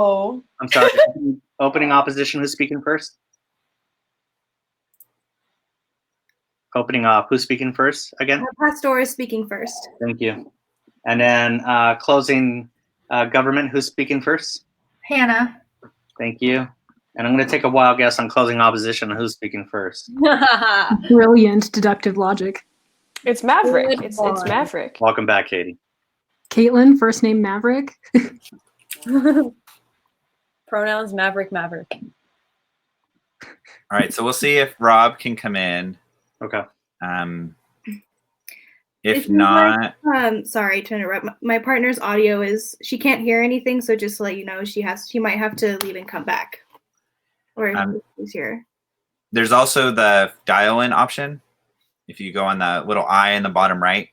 Oh. I'm sorry. Opening opposition, who's speaking first? Opening up, who's speaking first again? Pastor is speaking first. Thank you. And then closing government, who's speaking first? Hannah. Thank you. And I'm going to take a wild guess on closing opposition, who's speaking first? Brilliant deductive logic. It's Maverick. It's Maverick. Welcome back, Katie. Caitlin, first name Maverick. Pronouns Maverick. All right, so we'll see if Rob can come in. Okay. If not, sorry to interrupt. My partner's audio is, she can't hear anything, so just to let you know, she might have to leave and come back. Or she's here. there's also the dial-in option. If you go on the little I in the bottom right,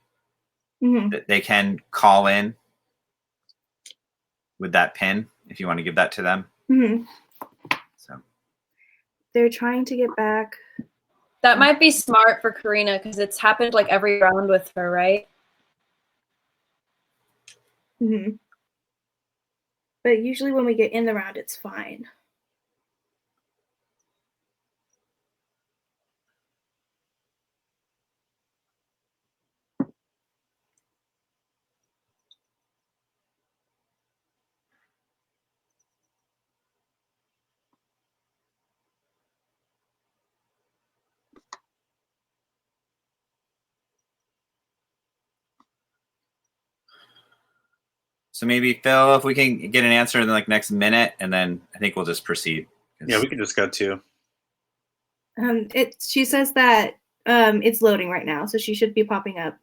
they can call in with that pin if you want to give that to them. So they're trying to get back. That might be smart for Karina because it's happened like every round with her, right? But usually when we get in the round, it's fine. So maybe Phil, if we can get an answer in the next minute, and then I think we'll just proceed. Yeah, we can just go to. She says that it's loading right now, so she should be popping up.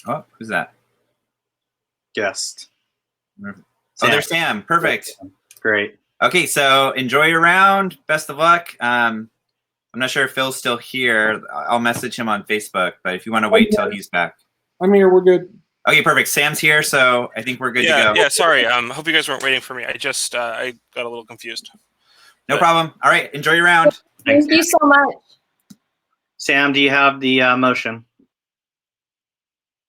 Oh, who's that? Guest. Oh, there's Sam. Perfect. Great. Okay, so enjoy your round. Best of luck. I'm not sure if Phil's still here. I'll message him on Facebook, but if you want to wait till he's back. I'm here. We're good. Okay, perfect. Sam's here, so I think we're good to go. Yeah, sorry. Hope you guys weren't waiting for me. I just I got a little confused. No problem. All right, enjoy your round. Thank you so much. Sam, do you have the motion?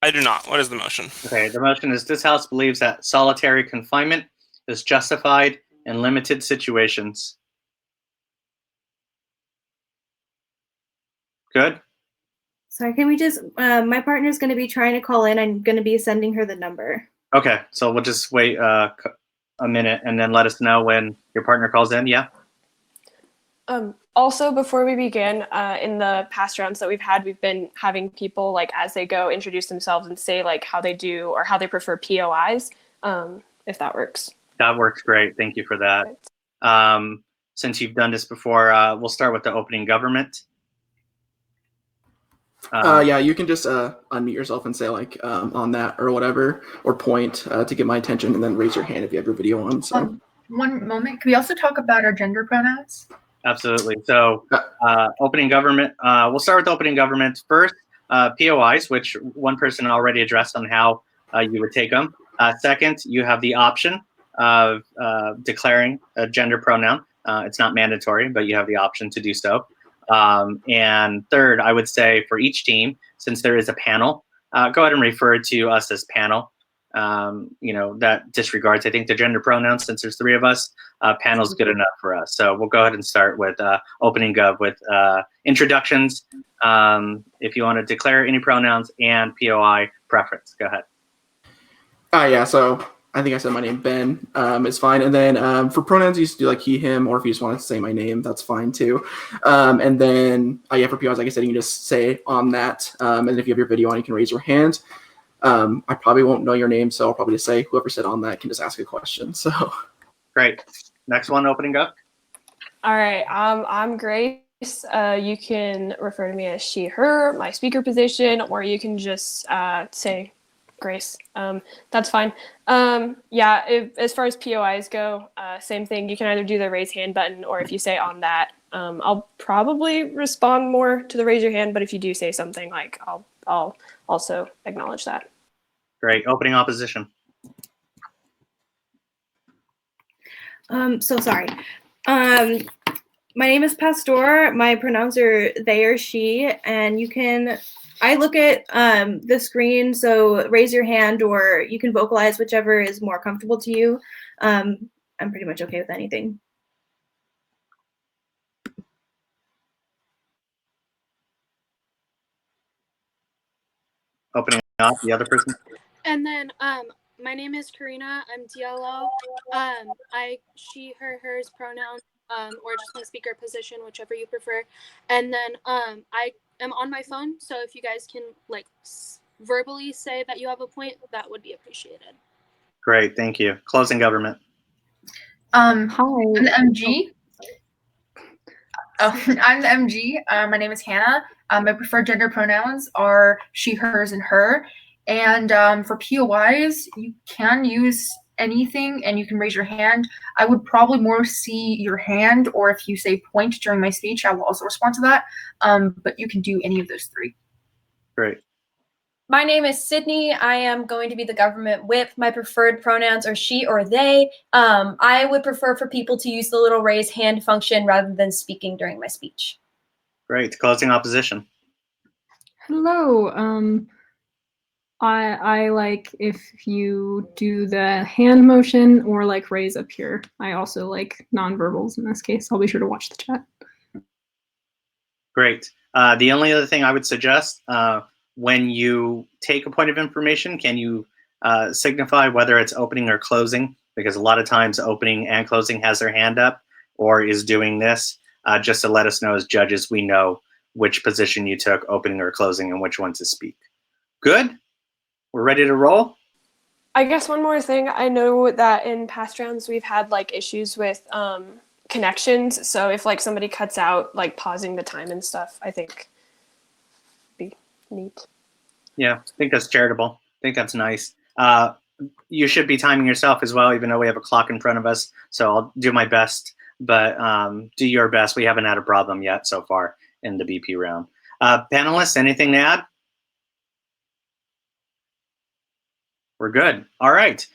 I do not. What is the motion? Okay, the motion is this House believes that solitary confinement is justified in limited situations. Good? Sorry, can we just, my partner's going to be trying to call in. I'm going to be sending her the number. Okay, so we'll just wait a minute and then let us know when your partner calls in, yeah? Also, before we begin, in the past rounds that we've had, we've been having people, like, as they go, introduce themselves and say, like, how they do or how they prefer POIs, if that works. That works great. Thank you for that. Since you've done this before, we'll start with the opening government. Yeah, you can just unmute yourself and say, like, on that or whatever, or point to get my attention, and then raise your hand if you have your video on. So, one moment. Can we also talk about our gender pronouns? Absolutely. So opening government, we'll start with opening government first. POIs, which one person already addressed on how you would take them. Second, you have the option of declaring a gender pronoun. It's not mandatory, but you have the option to do so. And third, I would say for each team, since there is a panel, go ahead and refer to us as panel. That disregards, I think, the gender pronouns. Since there's three of us, panel's good enough for us. So we'll go ahead and start with opening gov with introductions. If you want to declare any pronouns and POI preference, go ahead. Yeah, so I think I said my name, Ben, is fine. And then for pronouns, you used to do like he, him, or if you just want to say my name, that's fine too. And then, yeah, for POIs, like I said, you can just say on that. And if you have your video on, you can raise your hand. I probably won't know your name, so I'll probably just say whoever said on that can just ask a question. So great. Next one, opening up. All right. I'm Grace. You can refer to me as she, her, my speaker position, or you can just say Grace. That's fine. As far as POIs go, same thing. You can either do the raise hand button, or if you say on that, I'll probably respond more to the raise your hand. But if you do say something, like I'll also acknowledge that. Great. Opening opposition. So sorry. My name is Pastor. My pronouns are they or she, and I look at the screen, so raise your hand or you can vocalize, whichever is more comfortable to you. I'm pretty much okay with anything. Opening up the other person. And then my name is Karina. I'm DLO. I she her hers pronouns, or just my speaker position, whichever you prefer. And then I am on my phone, so if you guys can like verbally say that you have a point, that would be appreciated. Great, thank you. Closing government. Hi. I'm the MG. Oh, I'm the MG. My name is Hannah. My preferred gender pronouns are she, hers, and her. And for POIs, you can use anything and you can raise your hand. I would probably more see your hand, or if you say point during my speech, I will also respond to that. But you can do any of those three. Great. My name is Sydney. I am going to be the government whip. My preferred pronouns are she or they. I would prefer for people to use the little raise hand function rather than speaking during my speech. Great. Closing opposition. Hello. I like if you do the hand motion or like raise up here. I also like nonverbals in this case. I'll be sure to watch the chat. Great. The only other thing I would suggest, when you take a point of information, can you signify whether it's opening or closing? Because a lot of times opening and closing has their hand up or is doing this, just to let us know as judges, we know which position you took, opening or closing, and which one to speak. Good? We're ready to roll? I guess one more thing. I know that in past rounds we've had like issues with connections. So if like somebody cuts out, like pausing the time and stuff, I think be neat. Yeah, I think that's charitable. I think that's nice. You should be timing yourself as well, even though we have a clock in front of us. So I'll do my best, but do your best. We haven't had a problem yet so far in the BP round. Panelists, anything to add? We're good. All right.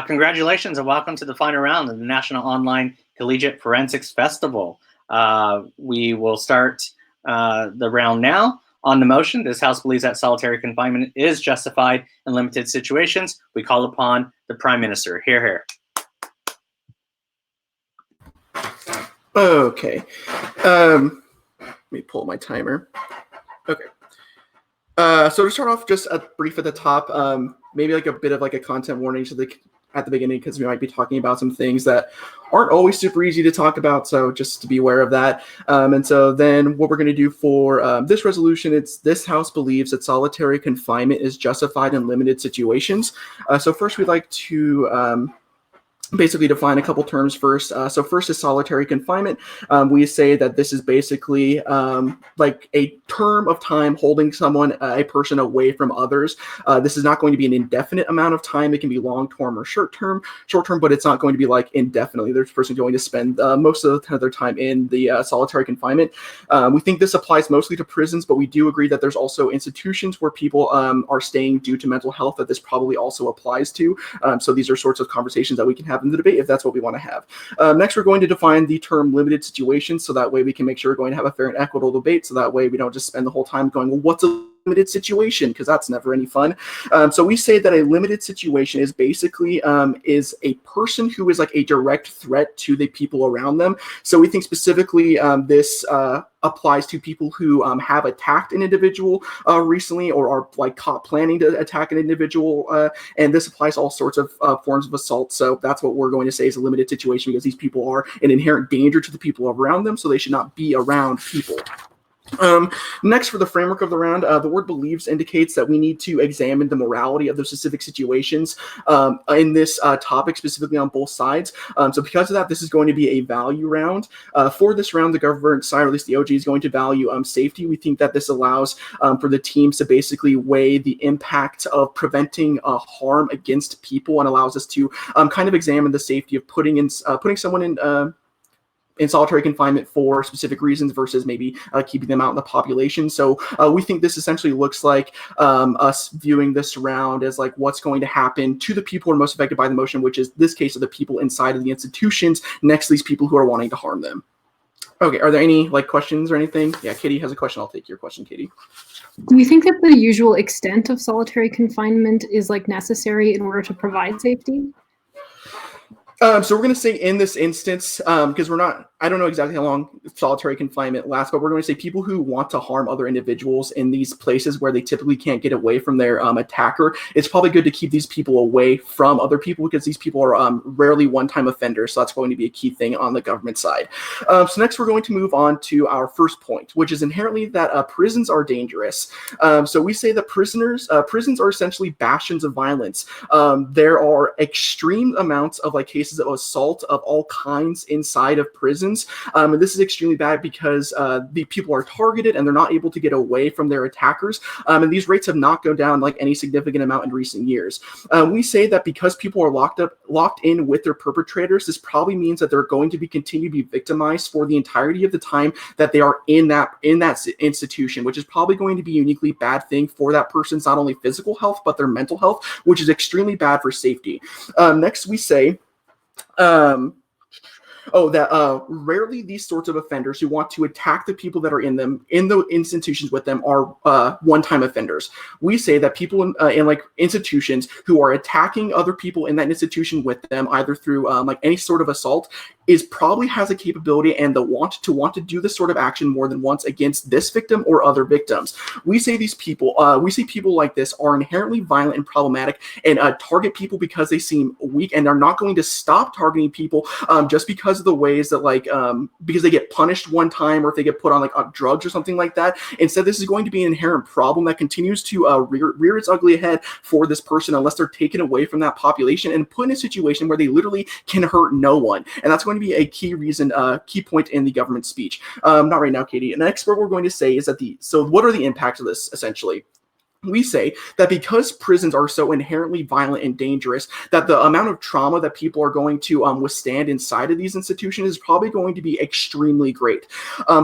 Congratulations and welcome to the final round of the National Online Collegiate Forensics Festival. We will start the round now. On the motion, this House believes that solitary confinement is justified in limited situations. We call upon the Prime Minister. Hear, hear. Okay. Let me pull my timer. Okay. So to start off, just a brief at the top, maybe like a bit of like a content warning at the beginning, because we might be talking about some things that aren't always super easy to talk about. So just to be aware of that. And so then what we're going to do for this resolution, it's this House believes that solitary confinement is justified in limited situations. So first we'd like to basically define a couple terms first. So first is solitary confinement. We say that this is basically like a term of time holding someone, a person away from others. This is not going to be an indefinite amount of time. It can be long-term or short-term, but it's not going to be like indefinitely. This person going to spend most of their time in the solitary confinement. We think this applies mostly to prisons, but we do agree that there's also institutions where people are staying due to mental health that this probably also applies to. So these are sorts of conversations that we can have in the debate if that's what we want to have. Next, we're going to define the term limited situations, so that way we can make sure we're going to have a fair and equitable debate, so that way we don't just spend the whole time going, well, what's a limited situation? Because that's never any fun. So we say that a limited situation is basically is a person who is like a direct threat to the people around them. So we think specifically this applies to people who have attacked an individual recently, or are like caught planning to attack an individual, and this applies to all sorts of forms of assault. So that's what we're going to say is a limited situation, because these people are an inherent danger to the people around them, so they should not be around people. Next, for the framework of the round, the word believes indicates that we need to examine the morality of the specific situations in this topic, specifically on both sides. So because of that, this is going to be a value round. For this round, the government side, or at least the OG, is going to value safety. We think that this allows for the teams to basically weigh the impact of preventing harm against people, and allows us to kind of examine the safety of putting someone in solitary confinement for specific reasons versus maybe keeping them out in the population. So we think this essentially looks like us viewing this round as like what's going to happen to the people who are most affected by the motion, which is this case of the people inside of the institutions next to these people who are wanting to harm them. Okay, are there any like questions or anything? Yeah, Katie has a question. I'll take your question, Katie. Do you think that the usual extent of solitary confinement is like necessary in order to provide safety? So we're going to say in this instance, because I don't know exactly how long solitary confinement lasts, but we're going to say people who want to harm other individuals in these places where they typically can't get away from their attacker, it's probably good to keep these people away from other people because these people are rarely one-time offenders. So that's going to be a key thing on the government side. So next we're going to move on to our first point, which is inherently that prisons are dangerous. So we say that prisons are essentially bastions of violence. There are extreme amounts of like cases of assault of all kinds inside of prisons. And this is extremely bad because the people are targeted and they're not able to get away from their attackers. And these rates have not gone down like any significant amount in recent years. We say that because people are locked in with their perpetrators, this probably means that they're going to continue to be victimized for the entirety of the time that they are in that institution, which is probably going to be a uniquely bad thing for that person's not only physical health, but their mental health, which is extremely bad for safety. Next, we say rarely these sorts of offenders who want to attack the people that are in the institutions with them are one-time offenders. We say that people in like institutions who are attacking other people in that institution with them, either through like any sort of assault, probably has a capability and the want to do this sort of action more than once against this victim or other victims. We say people like this are inherently violent and problematic and target people because they seem weak and are not going to stop targeting people just because of the ways that like because they get punished one time or if they get put on like drugs or something like that. Instead, this is going to be an inherent problem that continues to rear its ugly head for this person unless they're taken away from that population and put in a situation where they literally can hurt no one. And that's going to be a key point in the government speech. Not right now, Katie. And next, what we're going to say is that what are the impacts of this essentially? We say that because prisons are so inherently violent and dangerous, that the amount of trauma that people are going to withstand inside of these institutions is probably going to be extremely great.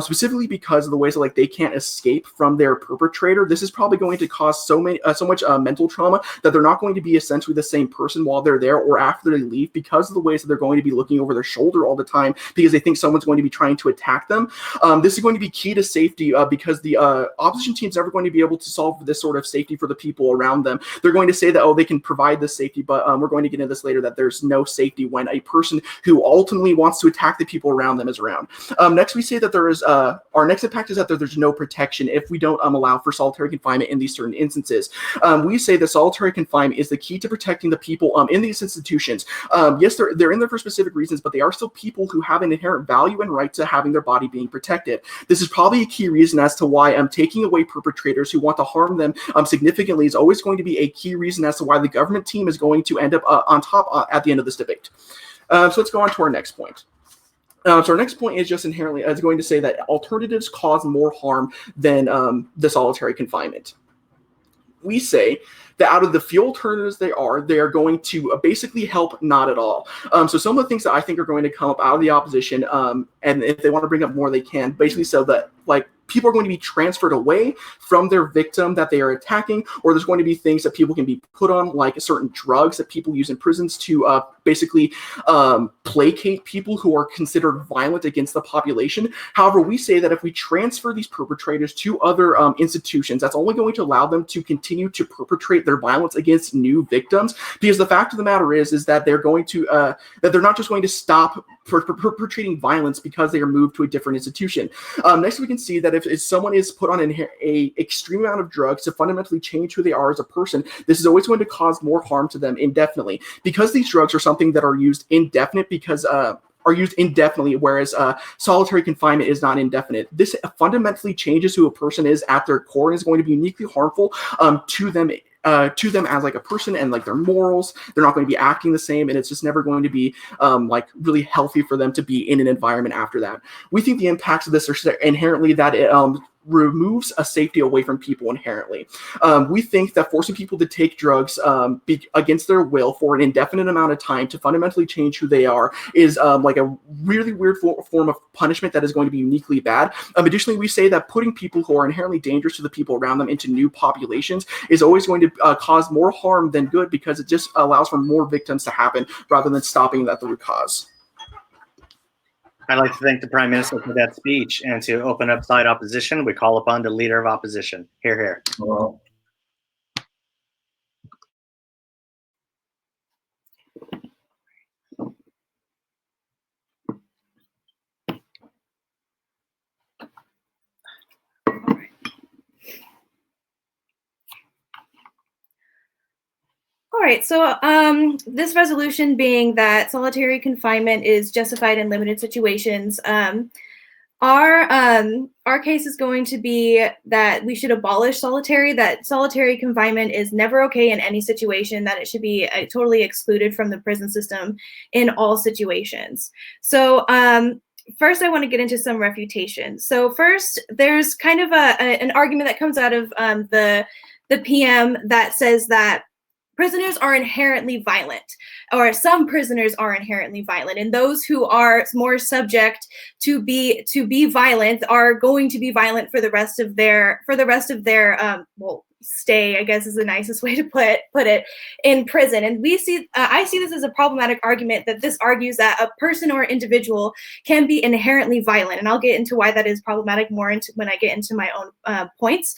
Specifically because of the ways that like they can't escape from their perpetrator. This is probably going to cause so much mental trauma that they're not going to be essentially the same person while they're there or after they leave because of the ways that they're going to be looking over their shoulder all the time because they think someone's going to be trying to attack them. This is going to be key to safety because the opposition team's never going to be able to solve this sort of safety for the people around them. They're going to say that, oh, they can provide this safety, but we're going to get into this later, that there's no safety when a person who ultimately wants to attack the people around them is around. Next, we say that there is, our next impact is that there's no protection if we don't allow for solitary confinement in these certain instances. We say that solitary confinement is the key to protecting the people in these institutions. Yes, they're in there for specific reasons, but they are still people who have an inherent value and right to having their body being protected. This is probably a key reason as to why taking away perpetrators who want to harm them significantly is always going to be a key reason as to why the government team is going to end up on top at the end of this debate. So let's go on to our next point. So our next point is just inherently going to say that alternatives cause more harm than the solitary confinement. We say that out of the few alternatives they are going to basically help not at all. So some of the things that I think are going to come up out of the opposition, and if they want to bring up more, they can, basically so that like people are going to be transferred away from their victim that they are attacking, or there's going to be things that people can be put on, like certain drugs that people use in prisons to basically placate people who are considered violent against the population. However, we say that if we transfer these perpetrators to other institutions, that's only going to allow them to continue to perpetrate their violence against new victims, because the fact of the matter is that they're going to that they're not just going to stop perpetrating violence because they are moved to a different institution. Next, we can see that if someone is put on an extreme amount of drugs to fundamentally change who they are as a person, this is always going to cause more harm to them indefinitely. Because these drugs are something that are used indefinite, because are used indefinitely, whereas solitary confinement is not indefinite. This fundamentally changes who a person is at their core and is going to be uniquely harmful to them as like a person and like their morals. They're not going to be acting the same, and it's just never going to be like really healthy for them to be in an environment after that. We think the impacts of this are inherently that it removes a safety away from people inherently. We think that forcing people to take drugs against their will for an indefinite amount of time to fundamentally change who they are is like a really weird form of punishment that is going to be uniquely bad. Additionally, we say that putting people who are inherently dangerous to the people around them into new populations is always going to cause more harm than good, because it just allows for more victims to happen rather than stopping at the root cause. I'd like to thank the Prime Minister for that speech, and to open up side opposition, we call upon the Leader of Opposition. Hear, hear. All right, so this resolution being that solitary confinement is justified in limited situations, our case is going to be that we should abolish that solitary confinement is never okay in any situation, that it should be totally excluded from the prison system in all situations. So first, I want to get into some refutation. So first, there's kind of an argument that comes out of the PM that says that prisoners are inherently violent, or some prisoners are inherently violent, and those who are more subject to be violent are going to be violent for the rest of their stay, I guess is the nicest way to put it, in prison. And we see I see this as a problematic argument, that this argues that a person or individual can be inherently violent, and I'll get into why that is problematic more when I get into my own points.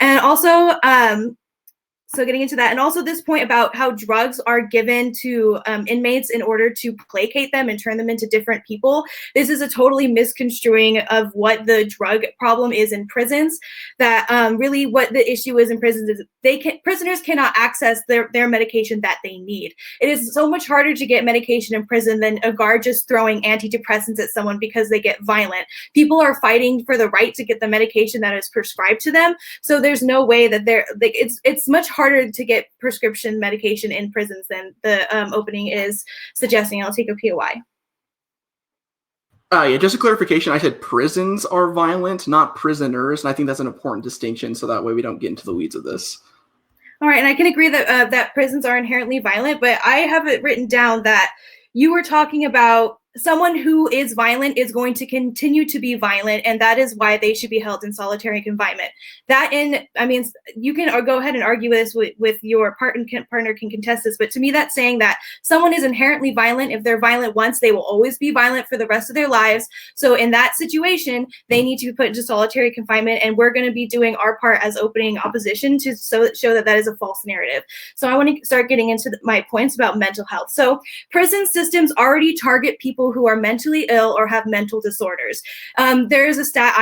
And also so getting into that, and also this point about how drugs are given to inmates in order to placate them and turn them into different people. This is a totally misconstruing of what the drug problem is in prisons. That really what the issue is in prisons is prisoners cannot access their medication that they need. It is so much harder to get medication in prison than a guard just throwing antidepressants at someone because they get violent. People are fighting for the right to get the medication that is prescribed to them. So there's no way that it's much harder to get prescription medication in prisons than the opening is suggesting. I'll take a POI. Yeah, just a clarification. I said prisons are violent, not prisoners, and I think that's an important distinction, so that way we don't get into the weeds of this. All right, and I can agree that that prisons are inherently violent, but I have it written down that you were talking about someone who is violent is going to continue to be violent, and that is why they should be held in solitary confinement. You can go ahead and argue this with your partner can contest this, but to me that's saying that someone is inherently violent. If they're violent once, they will always be violent for the rest of their lives. So in that situation, they need to be put into solitary confinement, and we're going to be doing our part as opening opposition to show that that is a false narrative. So I want to start getting into my points about mental health. So prison systems already target people who are mentally ill or have mental disorders. There is a stat.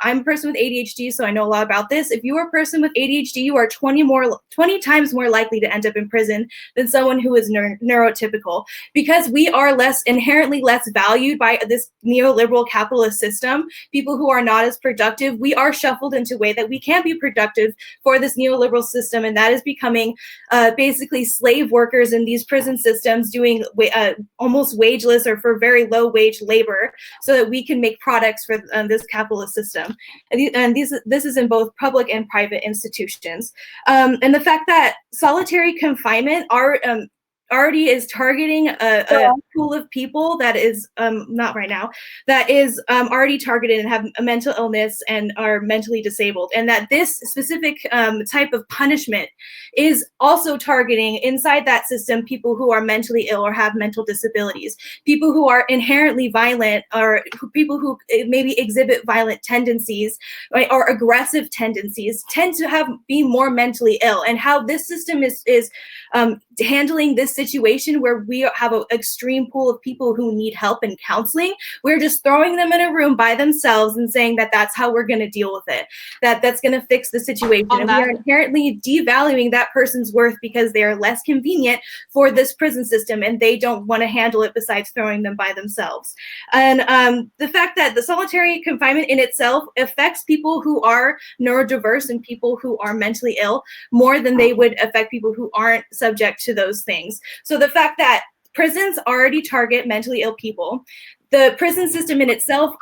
I'm a person with ADHD, so I know a lot about this. If you are a person with ADHD, you are 20 times more likely to end up in prison than someone who is neurotypical, because we are inherently less valued by this neoliberal capitalist system. People who are not as productive, we are shuffled into a way that we can't be productive for this neoliberal system, and that is becoming basically slave workers in these prison systems doing almost wageless or for very low wage labor so that we can make products for this capitalist system. And this is in both public and private institutions. And the fact that solitary confinement already is targeting a pool of people that is not right now, that is already targeted and have a mental illness and are mentally disabled, and that this specific type of punishment is also targeting inside that system people who are mentally ill or have mental disabilities, people who are inherently violent, or people who maybe exhibit violent tendencies, right, or aggressive tendencies tend to be more mentally ill. And how this system is handling this situation where we have an extreme pool of people who need help and counseling, we're just throwing them in a room by themselves and saying that that's how we're going to deal with it, that's going to fix the situation. And we are inherently devaluing that person's worth because they are less convenient for this prison system and they don't want to handle it besides throwing them by themselves. And the fact that the solitary confinement in itself affects people who are neurodiverse and people who are mentally ill more than they would affect people who aren't subject to those things. So the fact that prisons already target mentally ill people, the prison system in itself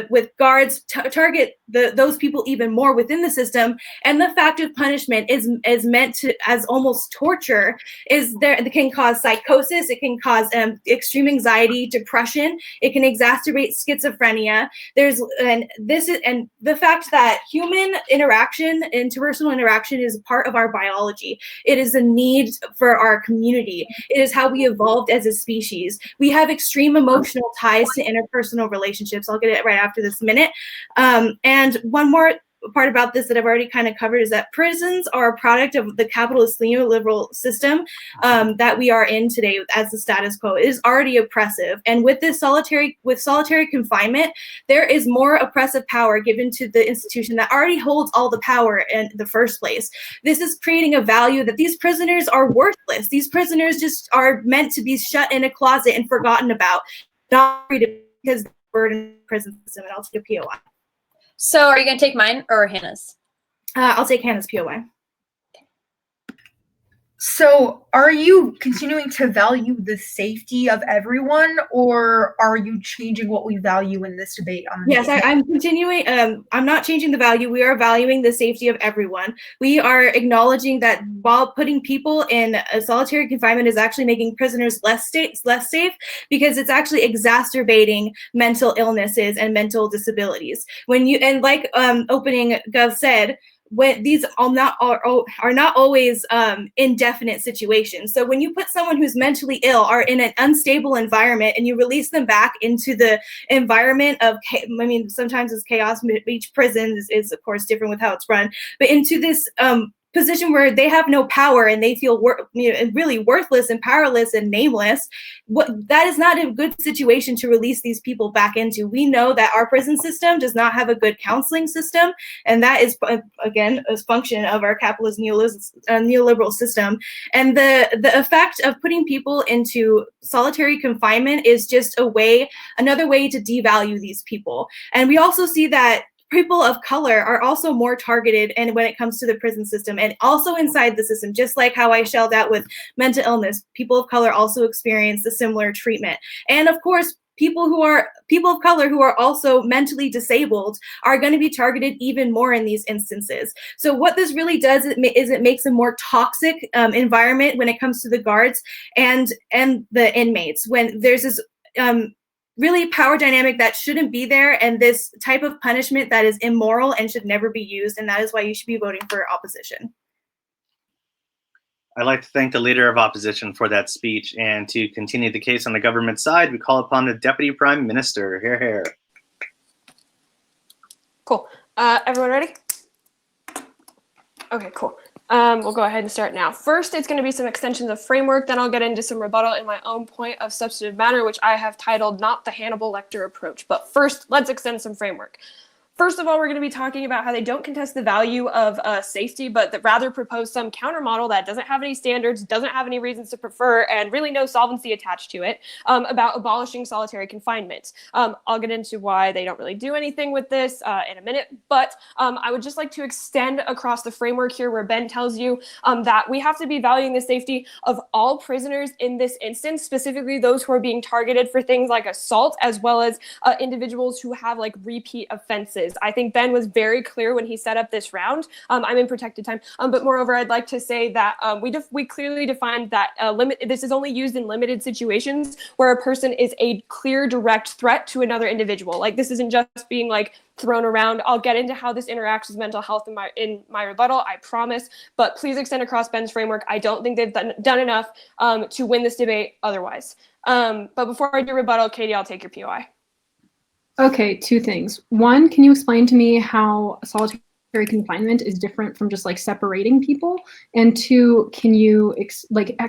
with guards target those people even more within the system, and the fact of punishment is meant to as almost torture it can cause psychosis, it can cause extreme anxiety, depression, it can exacerbate schizophrenia. And the fact that human interaction, interpersonal interaction, is part of our biology. It is a need for our community. It is how we evolved as a species. We have extreme emotional ties to interpersonal relationships. I'll get it right after this minute. And one more part about this that I've already kind of covered is that prisons are a product of the capitalist neoliberal system that we are in today as the status quo. It is already oppressive. And with this solitary confinement, there is more oppressive power given to the institution that already holds all the power in the first place. This is creating a value that these prisoners are worthless. These prisoners just are meant to be shut in a closet and forgotten about, not treated because burden prison system. And I'll take a POI. So are you going to take mine or Hannah's? I'll take Hannah's POI. So are you continuing to value the safety of everyone, or are you changing what we value in this debate? Yes, I'm continuing. I'm not changing the value. We are valuing the safety of everyone. We are acknowledging that while putting people in a solitary confinement is actually making prisoners less safe because it's actually exacerbating mental illnesses and mental disabilities. Like opening Gov said, when these are not always indefinite situations. So when you put someone who's mentally ill or in an unstable environment and you release them back into the environment of, sometimes it's chaos. Each prison is of course different with how it's run, but into this position where they have no power and they feel really worthless and powerless and nameless, that is not a good situation to release these people back into. We know that our prison system does not have a good counseling system, and that is, again, a function of our capitalist neoliberal system. And the effect of putting people into solitary confinement is just another way to devalue these people. And we also see that people of color are also more targeted and when it comes to the prison system and also inside the system, just like how I shelled out with mental illness, people of color also experience a similar treatment. And of course, people of color who are also mentally disabled are going to be targeted even more in these instances. So what this really does is it makes a more toxic environment when it comes to the guards and the inmates, when there's this really power dynamic that shouldn't be there, and this type of punishment that is immoral and should never be used, and that is why you should be voting for opposition. I'd like to thank the Leader of Opposition for that speech, and to continue the case on the government side, we call upon the Deputy Prime Minister. Hear, hear. Cool. Everyone ready? Okay, cool. We'll go ahead and start now. First, it's going to be some extensions of framework. Then I'll get into some rebuttal in my own point of substantive matter, which I have titled Not the Hannibal Lecter Approach. But first, let's extend some framework. First of all, we're going to be talking about how they don't contest the value of safety, but that rather propose some counter model that doesn't have any standards, doesn't have any reasons to prefer, and really no solvency attached to it, about abolishing solitary confinement. I'll get into why they don't really do anything with this in a minute, but I would just like to extend across the framework here where Ben tells you that we have to be valuing the safety of all prisoners in this instance, specifically those who are being targeted for things like assault, as well as individuals who have like repeat offenses. I think Ben was very clear when he set up this round. I'm in protected time, but moreover, I'd like to say that we clearly defined that this is only used in limited situations where a person is a clear, direct threat to another individual. Like this isn't just being like thrown around. I'll get into how this interacts with mental health in my rebuttal, I promise. But please extend across Ben's framework. I don't think they've done enough to win this debate otherwise. But before I do rebuttal, Katie, I'll take your POI. Okay, two things. One, can you explain to me how solitary confinement is different from just like separating people? And two, can you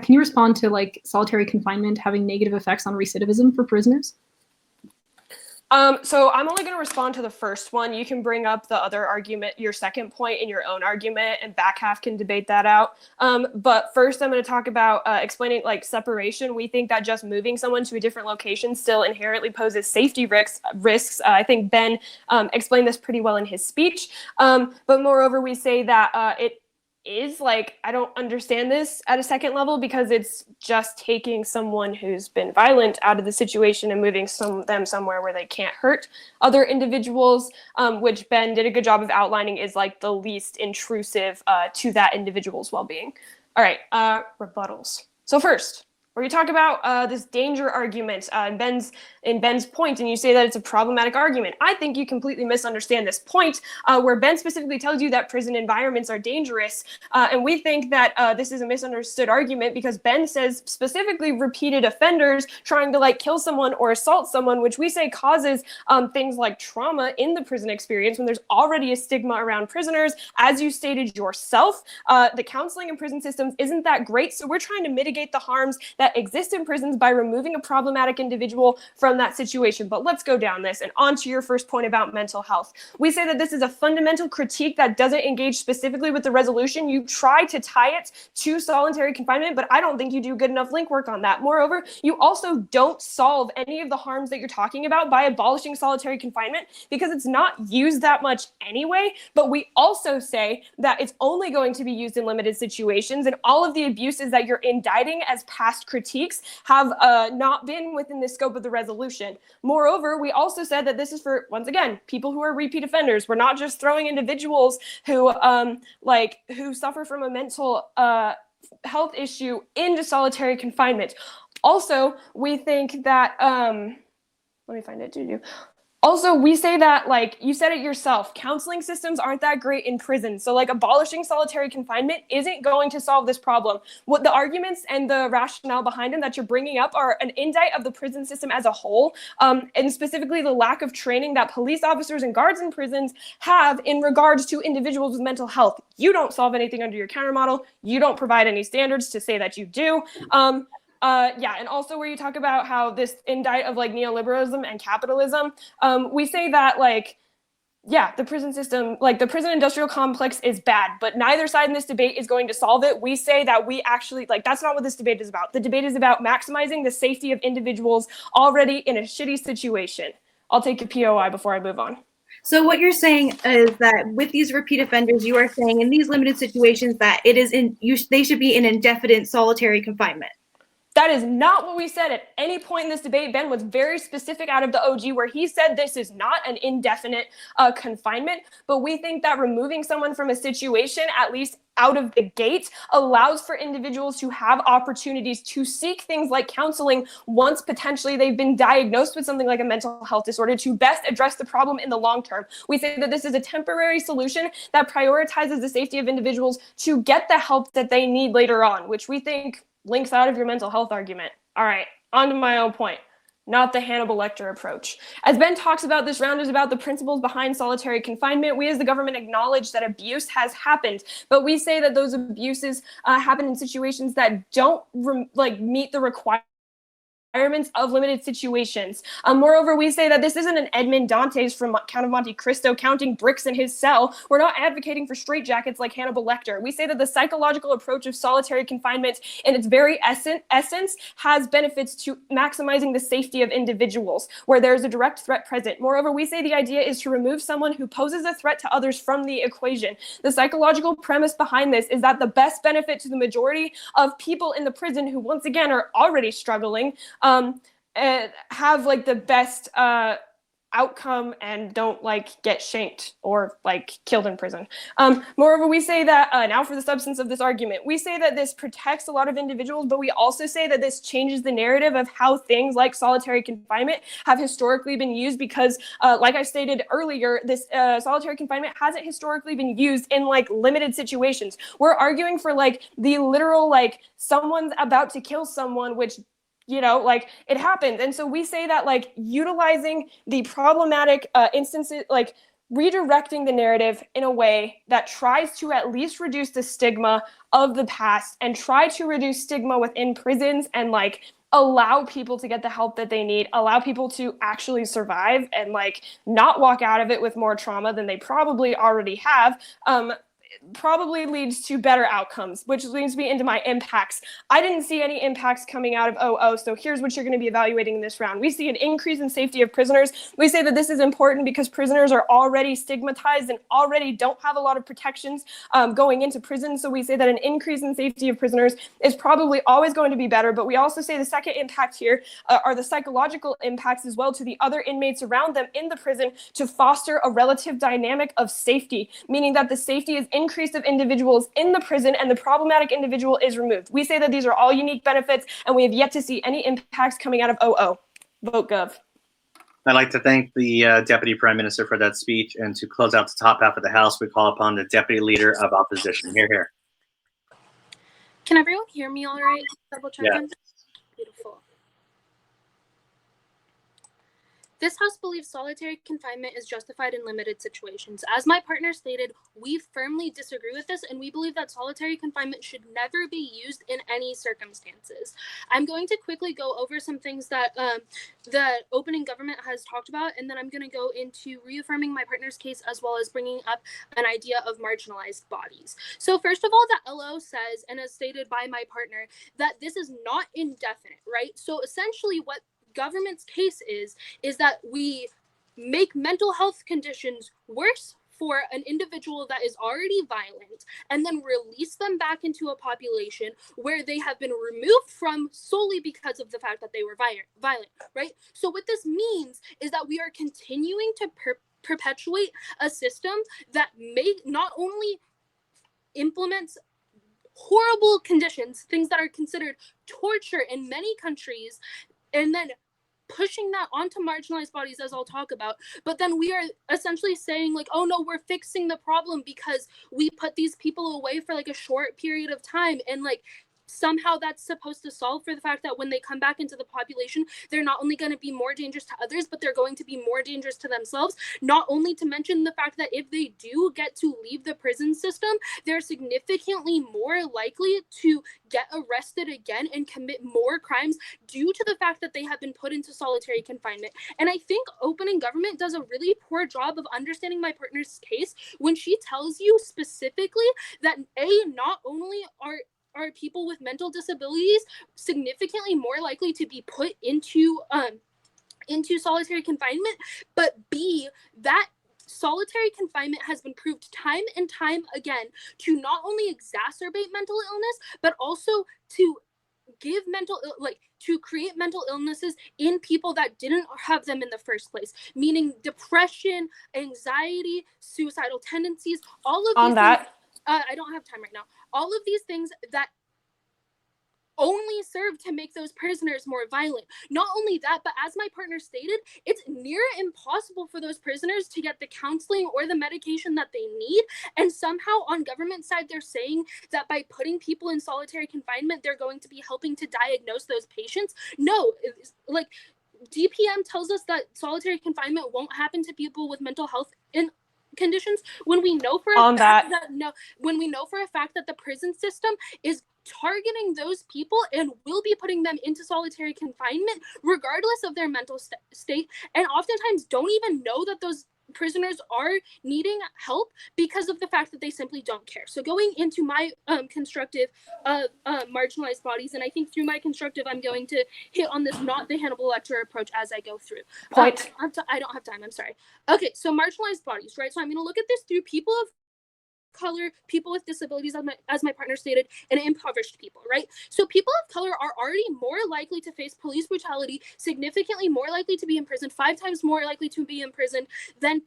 respond to like solitary confinement having negative effects on recidivism for prisoners? So I'm only going to respond to the first one. You can bring up the other argument, your second point in your own argument, and back half can debate that out. But first I'm going to talk about explaining like separation. We think that just moving someone to a different location still inherently poses safety risks. I think Ben explained this pretty well in his speech. But moreover, we say that it is like, I don't understand this at a second level because it's just taking someone who's been violent out of the situation and moving them somewhere where they can't hurt other individuals, which Ben did a good job of outlining is like the least intrusive to that individual's well-being. All right, rebuttals. So first, where you talk about this danger argument in Ben's point, and you say that it's a problematic argument. I think you completely misunderstand this point, where Ben specifically tells you that prison environments are dangerous, and we think that this is a misunderstood argument because Ben says specifically repeated offenders trying to like kill someone or assault someone, which we say causes things like trauma in the prison experience when there's already a stigma around prisoners. As you stated yourself, the counseling in prison systems isn't that great, so we're trying to mitigate the harms that exist in prisons by removing a problematic individual from that situation. But let's go down this and on to your first point about mental health. We say that this is a fundamental critique that doesn't engage specifically with the resolution. You try to tie it to solitary confinement, but I don't think you do good enough link work on that. Moreover, you also don't solve any of the harms that you're talking about by abolishing solitary confinement because it's not used that much anyway. But we also say that it's only going to be used in limited situations, and all of the abuses that you're indicting as past critiques have not been within the scope of the resolution. Moreover, we also said that this is for, once again, people who are repeat offenders. We're not just throwing individuals who who suffer from a mental health issue into solitary confinement. Also, we think that let me find it, Juju. Also, we say that, like, you said it yourself, counseling systems aren't that great in prison. So, like, abolishing solitary confinement isn't going to solve this problem. What the arguments and the rationale behind them that you're bringing up are an indict of the prison system as a whole, and specifically the lack of training that police officers and guards in prisons have in regards to individuals with mental health. You don't solve anything under your counter model. You don't provide any standards to say that you do. And also where you talk about how this indict of like neoliberalism and capitalism, we say that like, yeah, the prison system, like the prison industrial complex is bad, but neither side in this debate is going to solve it. We say that we actually, like, that's not what this debate is about. The debate is about maximizing the safety of individuals already in a shitty situation. I'll take a POI before I move on. So what you're saying is that with these repeat offenders, you are saying in these limited situations that it is they should be in indefinite solitary confinement. That is not what we said at any point in this debate. Ben was very specific out of the OG where he said this is not an indefinite confinement, but we think that removing someone from a situation, at least out of the gate, allows for individuals to have opportunities to seek things like counseling once potentially they've been diagnosed with something like a mental health disorder to best address the problem in the long term. We say that this is a temporary solution that prioritizes the safety of individuals to get the help that they need later on, which we think links out of your mental health argument. All right, on to my own point, not the Hannibal Lecter approach. As Ben talks about, this round is about the principles behind solitary confinement. We as the government acknowledge that abuse has happened, but we say that those abuses happen in situations that don't meet the requirements of limited situations. Moreover, we say that this isn't an Edmond Dantes from Count of Monte Cristo counting bricks in his cell. We're not advocating for straitjackets like Hannibal Lecter. We say that the psychological approach of solitary confinement in its very essence has benefits to maximizing the safety of individuals where there's a direct threat present. Moreover, we say the idea is to remove someone who poses a threat to others from the equation. The psychological premise behind this is that the best benefit to the majority of people in the prison who, once again, are already struggling, have like the best outcome and don't like get shanked or like killed in prison. Moreover, we say that now for the substance of this argument, we say that this protects a lot of individuals, but we also say that this changes the narrative of how things like solitary confinement have historically been used because like I stated earlier, this solitary confinement hasn't historically been used in like limited situations. We're arguing for like the literal like someone's about to kill someone, which like it happened. And so we say that like utilizing the problematic instances, like redirecting the narrative in a way that tries to at least reduce the stigma of the past and try to reduce stigma within prisons and like allow people to get the help that they need, allow people to actually survive and like not walk out of it with more trauma than they probably already have, probably leads to better outcomes, which leads me into my impacts. I didn't see any impacts coming out of OO, so here's what you're going to be evaluating in this round. We see an increase in safety of prisoners. We say that this is important because prisoners are already stigmatized and already don't have a lot of protections going into prison, so we say that an increase in safety of prisoners is probably always going to be better, but we also say the second impact here are the psychological impacts as well to the other inmates around them in the prison to foster a relative dynamic of safety, meaning that the safety is increase of individuals in the prison and the problematic individual is removed. We say that these are all unique benefits and we have yet to see any impacts coming out of OO. Vote Gov. I'd like to thank the Deputy Prime Minister for that speech, and to close out the top half of the House, we call upon the Deputy Leader of Opposition. Hear, hear. Can everyone hear me all right? Double checking. Yeah. Beautiful. This House believes solitary confinement is justified in limited situations. As my partner stated, we firmly disagree with this, and we believe that solitary confinement should never be used in any circumstances. I'm going to quickly go over some things that the opening government has talked about, and then I'm going to go into reaffirming my partner's case as well as bringing up an idea of marginalized bodies. So first of all, the LO says, and as stated by my partner, that this is not indefinite, right? So essentially what government's case is that we make mental health conditions worse for an individual that is already violent and then release them back into a population where they have been removed from solely because of the fact that they were violent, right? So what this means is that we are continuing to perpetuate a system that may not only implements horrible conditions, things that are considered torture in many countries, and then pushing that onto marginalized bodies, as I'll talk about. But then we are essentially saying like, oh no, we're fixing the problem because we put these people away for like a short period of time, and like somehow that's supposed to solve for the fact that when they come back into the population, they're not only going to be more dangerous to others, but they're going to be more dangerous to themselves. Not only to mention the fact that if they do get to leave the prison system, they're significantly more likely to get arrested again and commit more crimes due to the fact that they have been put into solitary confinement. And I think opening government does a really poor job of understanding my partner's case when she tells you specifically that not only are people with mental disabilities significantly more likely to be put into solitary confinement, but B, that solitary confinement has been proved time and time again to not only exacerbate mental illness, but also to give to create mental illnesses in people that didn't have them in the first place, meaning depression, anxiety, suicidal tendencies, all of these things. I don't have time right now. All of these things that only serve to make those prisoners more violent. Not only that, but as my partner stated, it's near impossible for those prisoners to get the counseling or the medication that they need. And somehow on government side, they're saying that by putting people in solitary confinement, they're going to be helping to diagnose those patients. No, like DPM tells us that solitary confinement won't happen to people with mental health conditions when we know for a fact that the prison system is targeting those people and will be putting them into solitary confinement regardless of their mental state, and oftentimes don't even know that those prisoners are needing help because of the fact that they simply don't care. So going into my constructive marginalized bodies, and I think through my constructive I'm going to hit on this not the Hannibal Lecter approach as I go through. Point. I don't have time, I'm sorry. Okay, so marginalized bodies, right? So I'm going to look at this through people of color, people with disabilities, as my partner stated, and impoverished people, right? So people of color are already more likely to face police brutality, significantly more likely to be imprisoned, 5 times more likely to be imprisoned than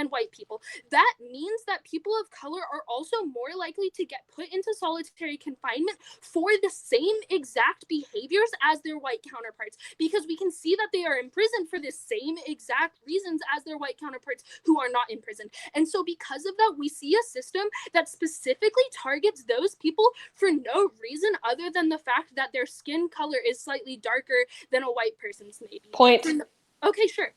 white people. That means that people of color are also more likely to get put into solitary confinement for the same exact behaviors as their white counterparts, because we can see that they are imprisoned for the same exact reasons as their white counterparts who are not imprisoned. And so because of that, we see a system that specifically targets those people for no reason other than the fact that their skin color is slightly darker than a white person's maybe. Point. Okay, sure.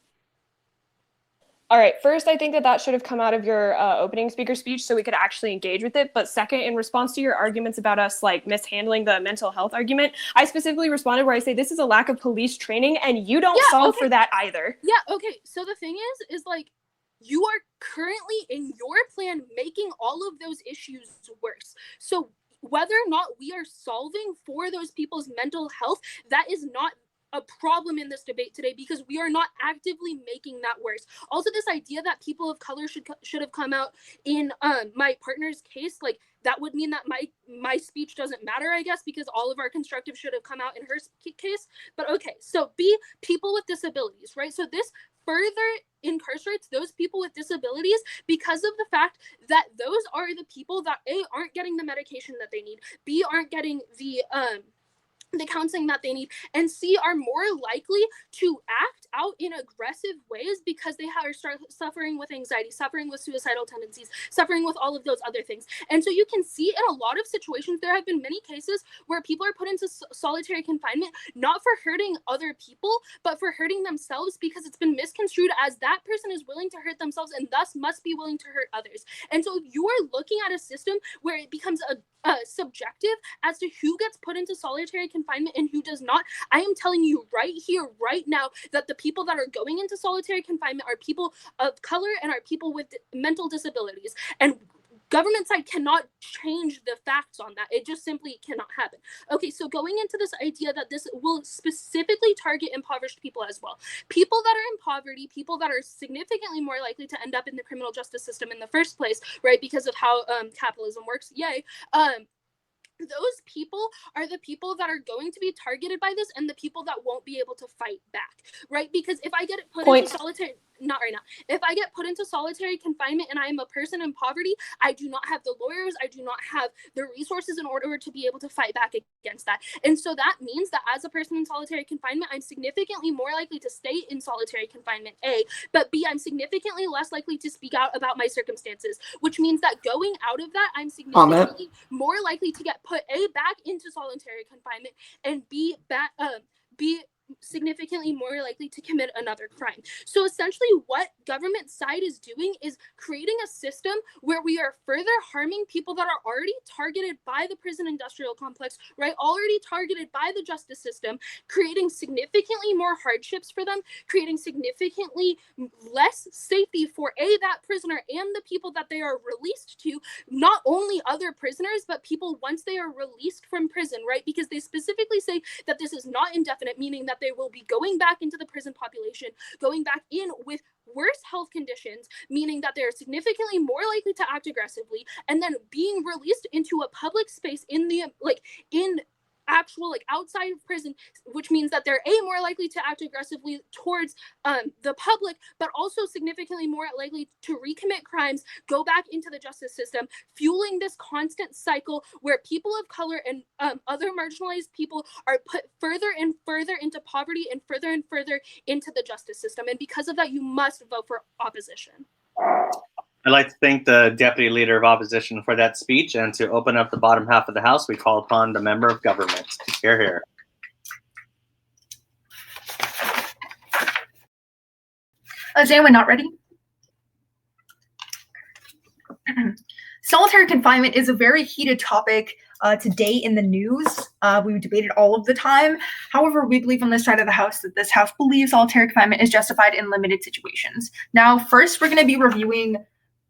All right. First, I think that should have come out of your opening speaker speech so we could actually engage with it. But second, in response to your arguments about us like mishandling the mental health argument, I specifically responded where I say this is a lack of police training and you don't solve for that either. Yeah, okay. So the thing is like, you are currently in your plan making all of those issues worse. So whether or not we are solving for those people's mental health, that is not a problem in this debate today because we are not actively making that worse. Also, this idea that people of color should have come out in my partner's case, like that would mean that my speech doesn't matter, I guess, because all of our constructive should have come out in her case. But okay, so B, people with disabilities, right? So this further incarcerates those people with disabilities because of the fact that those are the people that A, aren't getting the medication that they need, B, aren't getting the counseling that they need, and C, are more likely to act out in aggressive ways because they are suffering with anxiety, suffering with suicidal tendencies, suffering with all of those other things. And so you can see in a lot of situations, there have been many cases where people are put into solitary confinement, not for hurting other people, but for hurting themselves because it's been misconstrued as that person is willing to hurt themselves and thus must be willing to hurt others. And so if you are looking at a system where it becomes subjective as to who gets put into solitary confinement and who does not, I am telling you right here, right now, that the people that are going into solitary confinement are people of color and are people with mental disabilities. And government side cannot change the facts on that. It just simply cannot happen. Okay, so going into this idea that this will specifically target impoverished people as well. People that are in poverty, people that are significantly more likely to end up in the criminal justice system in the first place, right, because of how capitalism works, yay. Those people are the people that are going to be targeted by this and the people that won't be able to fight back, right? Because if I get put into solitary, not right now, if I get put into solitary confinement and I am a person in poverty, I do not have the lawyers, I do not have the resources in order to be able to fight back against that. And so that means that as a person in solitary confinement, I'm significantly more likely to stay in solitary confinement, A, but B, I'm significantly less likely to speak out about my circumstances, which means that going out of that, I'm significantly more likely to get put A, back into solitary confinement, and B, significantly more likely to commit another crime. So essentially what government side is doing is creating a system where we are further harming people that are already targeted by the prison industrial complex, right? Already targeted by the justice system, creating significantly more hardships for them, creating significantly less safety for A, that prisoner and the people that they are released to, not only other prisoners, but people once they are released from prison, right? Because they specifically say that this is not indefinite, meaning that they will be going back into the prison population, going back in with worse health conditions, meaning that they're significantly more likely to act aggressively, and then being released into a public space in the actual outside of prison, which means that they're A, more likely to act aggressively towards the public, but also significantly more likely to recommit crimes, go back into the justice system, fueling this constant cycle where people of color and other marginalized people are put further and further into poverty and further into the justice system. And because of that, you must vote for opposition. I'd like to thank the Deputy Leader of Opposition for that speech, and to open up the bottom half of the House, we call upon the Member of Government. Hear, hear. Is anyone not ready? Solitary confinement is a very heated topic today in the news. We debate it all of the time. However, we believe on this side of the House that this House believes solitary confinement is justified in limited situations. Now, first, we're going to be reviewing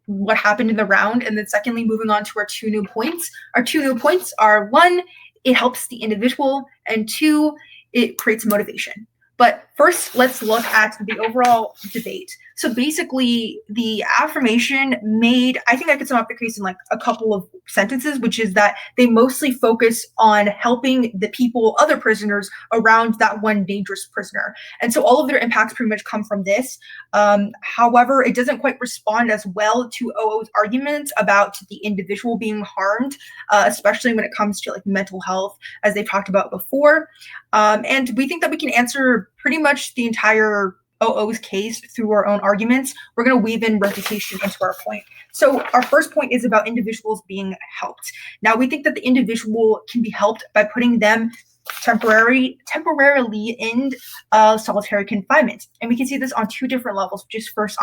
what happened in the round, and then secondly, moving on to our two new points. Our two new points are, one, it helps the individual, and two, it creates motivation. But first, let's look at the overall debate. So basically, the affirmation made, I think I could sum up the case in a couple of sentences, which is that they mostly focus on helping the people, other prisoners around that one dangerous prisoner. And so all of their impacts pretty much come from this. However, it doesn't quite respond as well to OO's arguments about the individual being harmed, especially when it comes to mental health, as they've talked about before. And we think that we can answer pretty much the entire OO's case through our own arguments. We're going to weave in refutation into our point. So our first point is about individuals being helped. Now, we think that the individual can be helped by putting them temporarily in solitary confinement. And we can see this on two different levels, which is first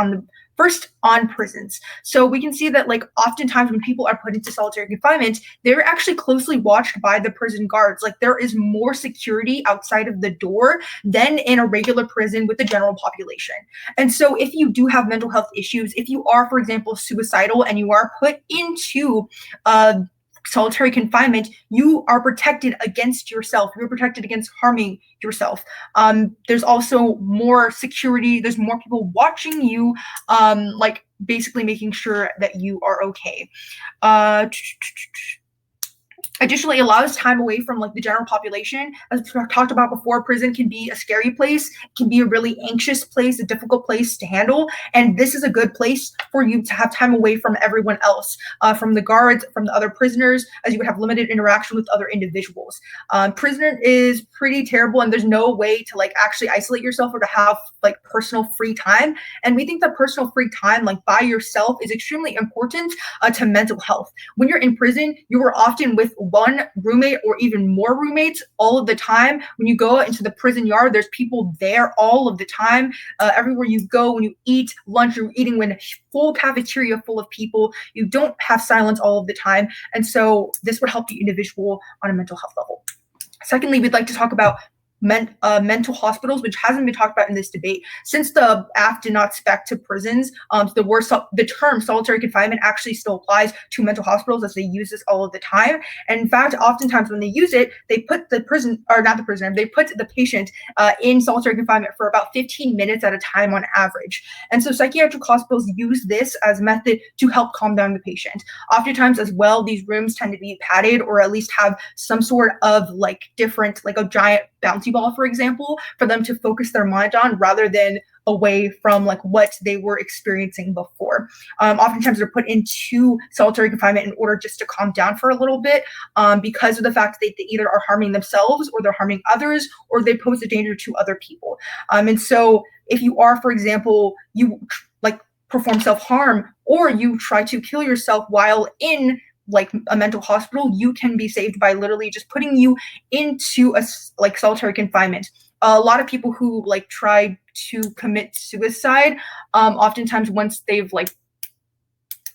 on prisons. So we can see that like oftentimes when people are put into solitary confinement, they're actually closely watched by the prison guards. Like there is more security outside of the door than in a regular prison with the general population. And so if you do have mental health issues, if you are, for example, suicidal and you are put into solitary confinement, you are protected against yourself. You're protected against harming yourself. There's also more security. There's more people watching you, like basically making sure that you are okay. Additionally, it allows time away from like the general population. As we talked about before, prison can be a scary place, can be a really anxious place, a difficult place to handle. And this is a good place for you to have time away from everyone else, from the guards, from the other prisoners, as you would have limited interaction with other individuals. Prison is pretty terrible, and there's no way to like actually isolate yourself or to have like personal free time. And we think that personal free time, like by yourself, is extremely important to mental health. When you're in prison, you are often with one roommate or even more roommates all of the time. When you go into the prison yard, there's people there all of the time. Everywhere you go, when you eat lunch, you're eating when a full cafeteria full of people. You don't have silence all of the time. And so this would help the individual on a mental health level. Secondly, we'd like to talk about mental hospitals, which hasn't been talked about in this debate. Since the act did not spec to prisons, the term solitary confinement actually still applies to mental hospitals, as they use this all of the time. And in fact, oftentimes when they use it, they put they put the patient in solitary confinement for about 15 minutes at a time on average. And so psychiatric hospitals use this as a method to help calm down the patient. Oftentimes as well, these rooms tend to be padded or at least have some sort of like different, like a giant bouncy ball, for example, for them to focus their mind on rather than away from like what they were experiencing before. Oftentimes they're put into solitary confinement in order just to calm down for a little bit, because of the fact that they either are harming themselves or they're harming others or they pose a danger to other people. And so if you are, for example, you like perform self-harm or you try to kill yourself while in like a mental hospital, you can be saved by literally just putting you into a like solitary confinement. A lot of people who like try to commit suicide, oftentimes once they've like,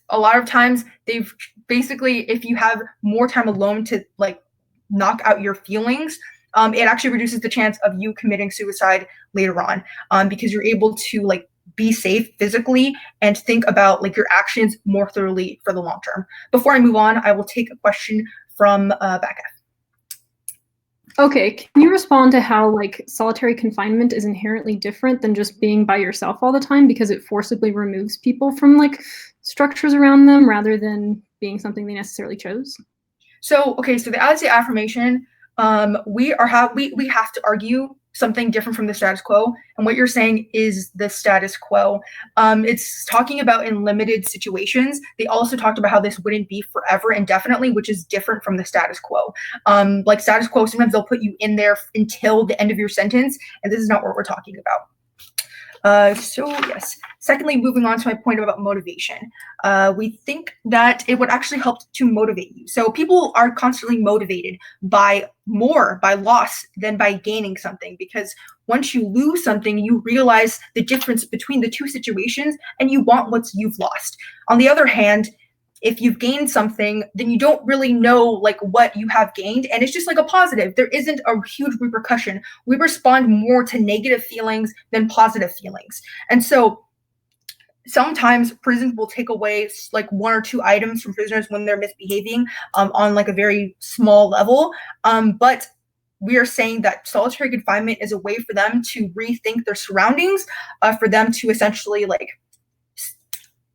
a lot of times they've basically, if you have more time alone to like knock out your feelings, it actually reduces the chance of you committing suicide later on, because you're able to like be safe physically and think about like your actions more thoroughly for the long term. Before I move on, I will take a question from Becca. Okay, can you respond to how like solitary confinement is inherently different than just being by yourself all the time because it forcibly removes people from like structures around them rather than being something they necessarily chose? So, okay, so the Alice affirmation, we have to argue something different from the status quo, and what you're saying is the status quo. It's talking about in limited situations. They also talked about how this wouldn't be forever indefinitely, which is different from the status quo. Like status quo, sometimes they'll put you in there until the end of your sentence, and this is not what we're talking about. So yes. Secondly, moving on to my point about motivation, we think that it would actually help to motivate you. So people are constantly motivated by loss than by gaining something, because once you lose something, you realize the difference between the two situations and you want what you've lost. On the other hand, if you've gained something, then you don't really know like what you have gained, and it's just like a positive. There isn't a huge repercussion. We respond more to negative feelings than positive feelings. And so sometimes prisons will take away like one or two items from prisoners when they're misbehaving, on like a very small level. But we are saying that solitary confinement is a way for them to rethink their surroundings, for them to essentially like,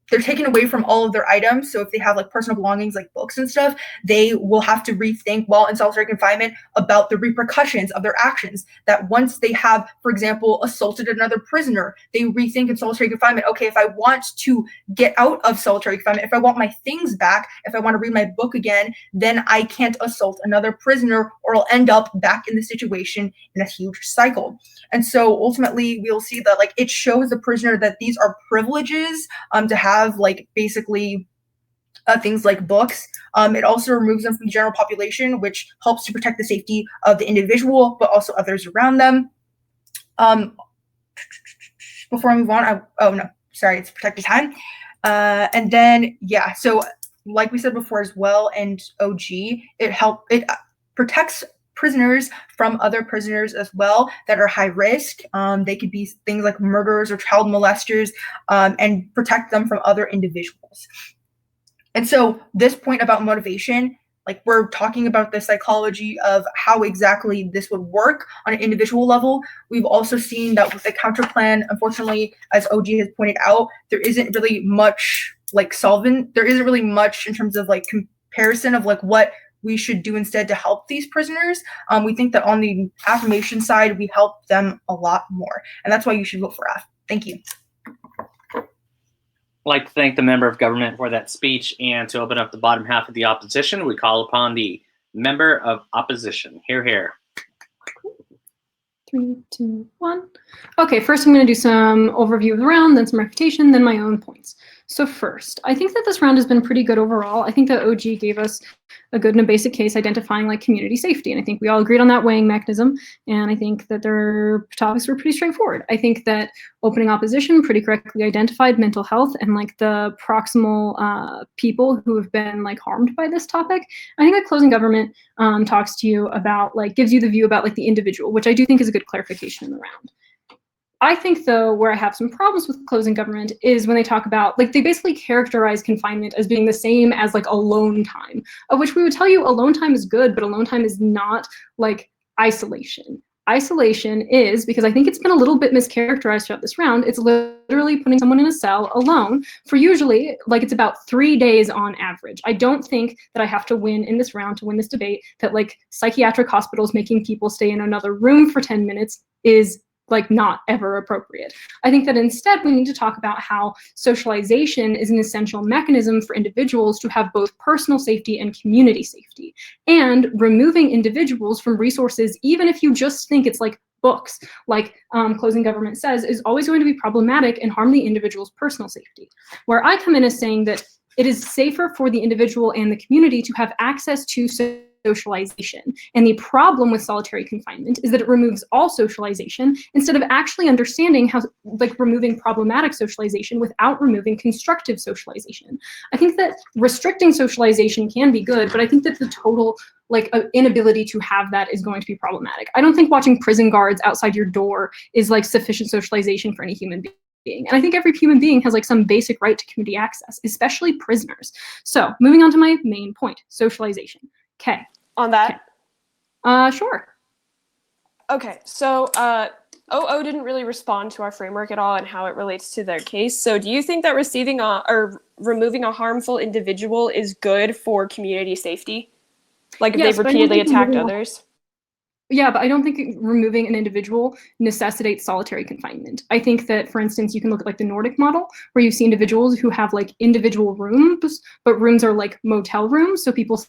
they're taken away from all of their items. So if they have like personal belongings like books and stuff, they will have to rethink while in solitary confinement about the repercussions of their actions. That once they have, for example, assaulted another prisoner, they rethink in solitary confinement, okay, if I want to get out of solitary confinement, if I want my things back, if I want to read my book again, then I can't assault another prisoner or I'll end up back in the situation in a huge cycle. And so ultimately we'll see that like it shows the prisoner that these are privileges, to have like basically things like books. It also removes them from the general population, which helps to protect the safety of the individual, but also others around them. Before I move on, it's protected time. And then, yeah, so like we said before as well, and OG, it protects prisoners from other prisoners as well that are high risk. They could be things like murderers or child molesters, and protect them from other individuals. And so this point about motivation, like we're talking about the psychology of how exactly this would work on an individual level. We've also seen that with the counter plan, unfortunately, as OG has pointed out, there isn't really much there isn't really much in terms of like comparison of like what we should do instead to help these prisoners. We think that on the affirmation side, we help them a lot more. And that's why you should vote for F. Thank you. I'd like to thank the member of government for that speech, and to open up the bottom half of the opposition, we call upon the member of opposition. Hear, hear. 3, 2, 1. Okay, first I'm going to do some overview of the round, then some refutation, then my own points. So first, I think that this round has been pretty good overall. I think that OG gave us a good and a basic case identifying like community safety, and I think we all agreed on that weighing mechanism, and I think that their topics were pretty straightforward. I think that opening opposition pretty correctly identified mental health and like the proximal people who have been like harmed by this topic. I think that closing government talks to you about like gives you the view about like the individual, which I do think is a good clarification in the round. I think, though, where I have some problems with closing government is when they talk about, like, they basically characterize confinement as being the same as, like, alone time, of which we would tell you alone time is good, but alone time is not, like, isolation. Isolation is, because I think it's been a little bit mischaracterized throughout this round, it's literally putting someone in a cell alone for usually, like, it's about 3 days on average. I don't think that I have to win in this round to win this debate that, like, psychiatric hospitals making people stay in another room for 10 minutes is like not ever appropriate. I think that instead we need to talk about how socialization is an essential mechanism for individuals to have both personal safety and community safety. And removing individuals from resources, even if you just think it's like books, like closing government says, is always going to be problematic and harm the individual's personal safety. Where I come in is saying that it is safer for the individual and the community to have access to socialization. And the problem with solitary confinement is that it removes all socialization instead of actually understanding how, like, removing problematic socialization without removing constructive socialization. I think that restricting socialization can be good, but I think that the total like inability to have that is going to be problematic. I don't think watching prison guards outside your door is like sufficient socialization for any human being. And I think every human being has like some basic right to community access, especially prisoners. So moving on to my main point, socialization. Okay. On that? Sure. Okay, so OO didn't really respond to our framework at all and how it relates to their case. So do you think that receiving or removing a harmful individual is good for community safety? Like if they've repeatedly attacked others? Yeah, but I don't think removing an individual necessitates solitary confinement. I think that, for instance, you can look at like the Nordic model, where you see individuals who have like individual rooms, but rooms are like motel rooms, so people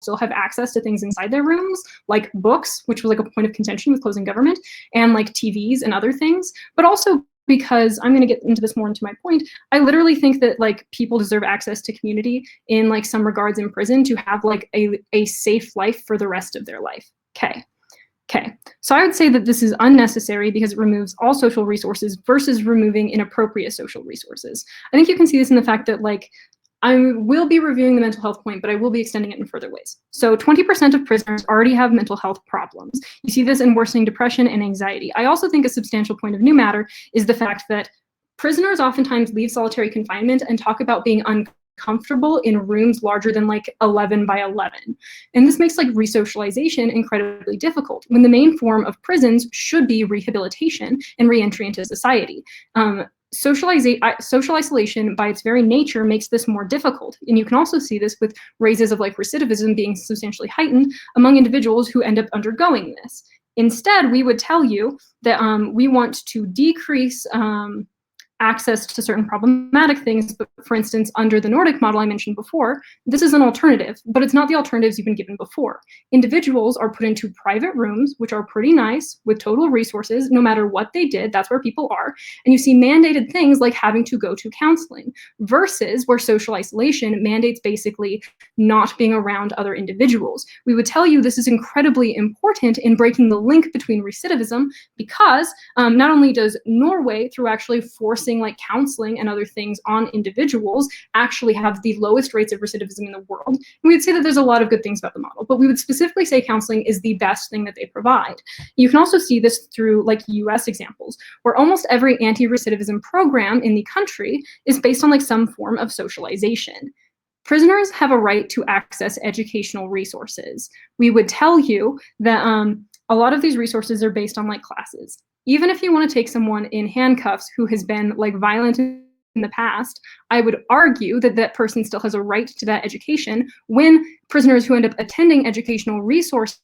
still have access to things inside their rooms, like books, which was like a point of contention with closing government, and like TVs and other things. But also because I'm going to get into this more into my point, I literally think that like people deserve access to community in like some regards in prison to have like a safe life for the rest of their life. Okay, so I would say that this is unnecessary because it removes all social resources versus removing inappropriate social resources. I think you can see this in the fact that like I will be reviewing the mental health point, but I will be extending it in further ways. So 20% of prisoners already have mental health problems. You see this in worsening depression and anxiety. I also think a substantial point of new matter is the fact that prisoners oftentimes leave solitary confinement and talk about being uncomfortable in rooms larger than like 11 by 11. And this makes like resocialization incredibly difficult when the main form of prisons should be rehabilitation and reentry into society. Social isolation by its very nature makes this more difficult. And you can also see this with raises of like recidivism being substantially heightened among individuals who end up undergoing this. Instead, we would tell you that we want to decrease access to certain problematic things. But for instance, under the Nordic model I mentioned before, this is an alternative, but it's not the alternatives you've been given before. Individuals are put into private rooms, which are pretty nice with total resources. No matter what they did, that's where people are. And you see mandated things like having to go to counseling, versus where social isolation mandates basically not being around other individuals. We would tell you this is incredibly important in breaking the link between recidivism, because not only does Norway, through actually forcing like counseling and other things on individuals, actually have the lowest rates of recidivism in the world. And we would say that there's a lot of good things about the model, but we would specifically say counseling is the best thing that they provide. You can also see this through like US examples, where almost every anti-recidivism program in the country is based on like some form of socialization. Prisoners have a right to access educational resources. We would tell you that a lot of these resources are based on like classes. Even if you want to take someone in handcuffs who has been like violent in the past, I would argue that that person still has a right to that education, when prisoners who end up attending educational resources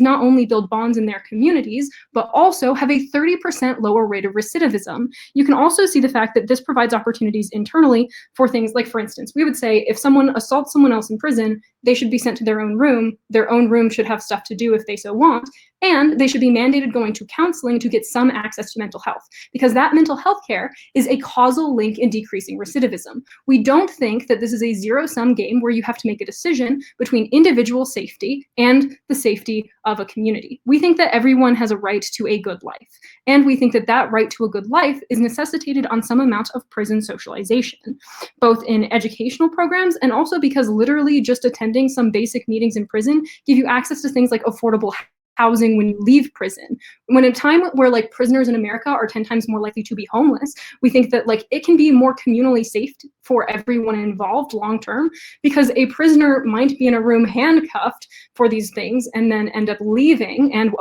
not only build bonds in their communities, but also have a 30% lower rate of recidivism. You can also see the fact that this provides opportunities internally for things like, for instance, we would say if someone assaults someone else in prison, they should be sent to their own room. Their own room should have stuff to do if they so want, and they should be mandated going to counseling to get some access to mental health, because that mental health care is a causal link in decreasing recidivism. We don't think that this is a zero-sum game where you have to make a decision between individual safety and the safety of a community. We think that everyone has a right to a good life, and we think that that right to a good life is necessitated on some amount of prison socialization, both in educational programs and also because literally just attending some basic meetings in prison give you access to things like affordable housing when you leave prison. When a time where like prisoners in America are 10 times more likely to be homeless, we think that like it can be more communally safe for everyone involved long term, because a prisoner might be in a room handcuffed for these things and then end up leaving, and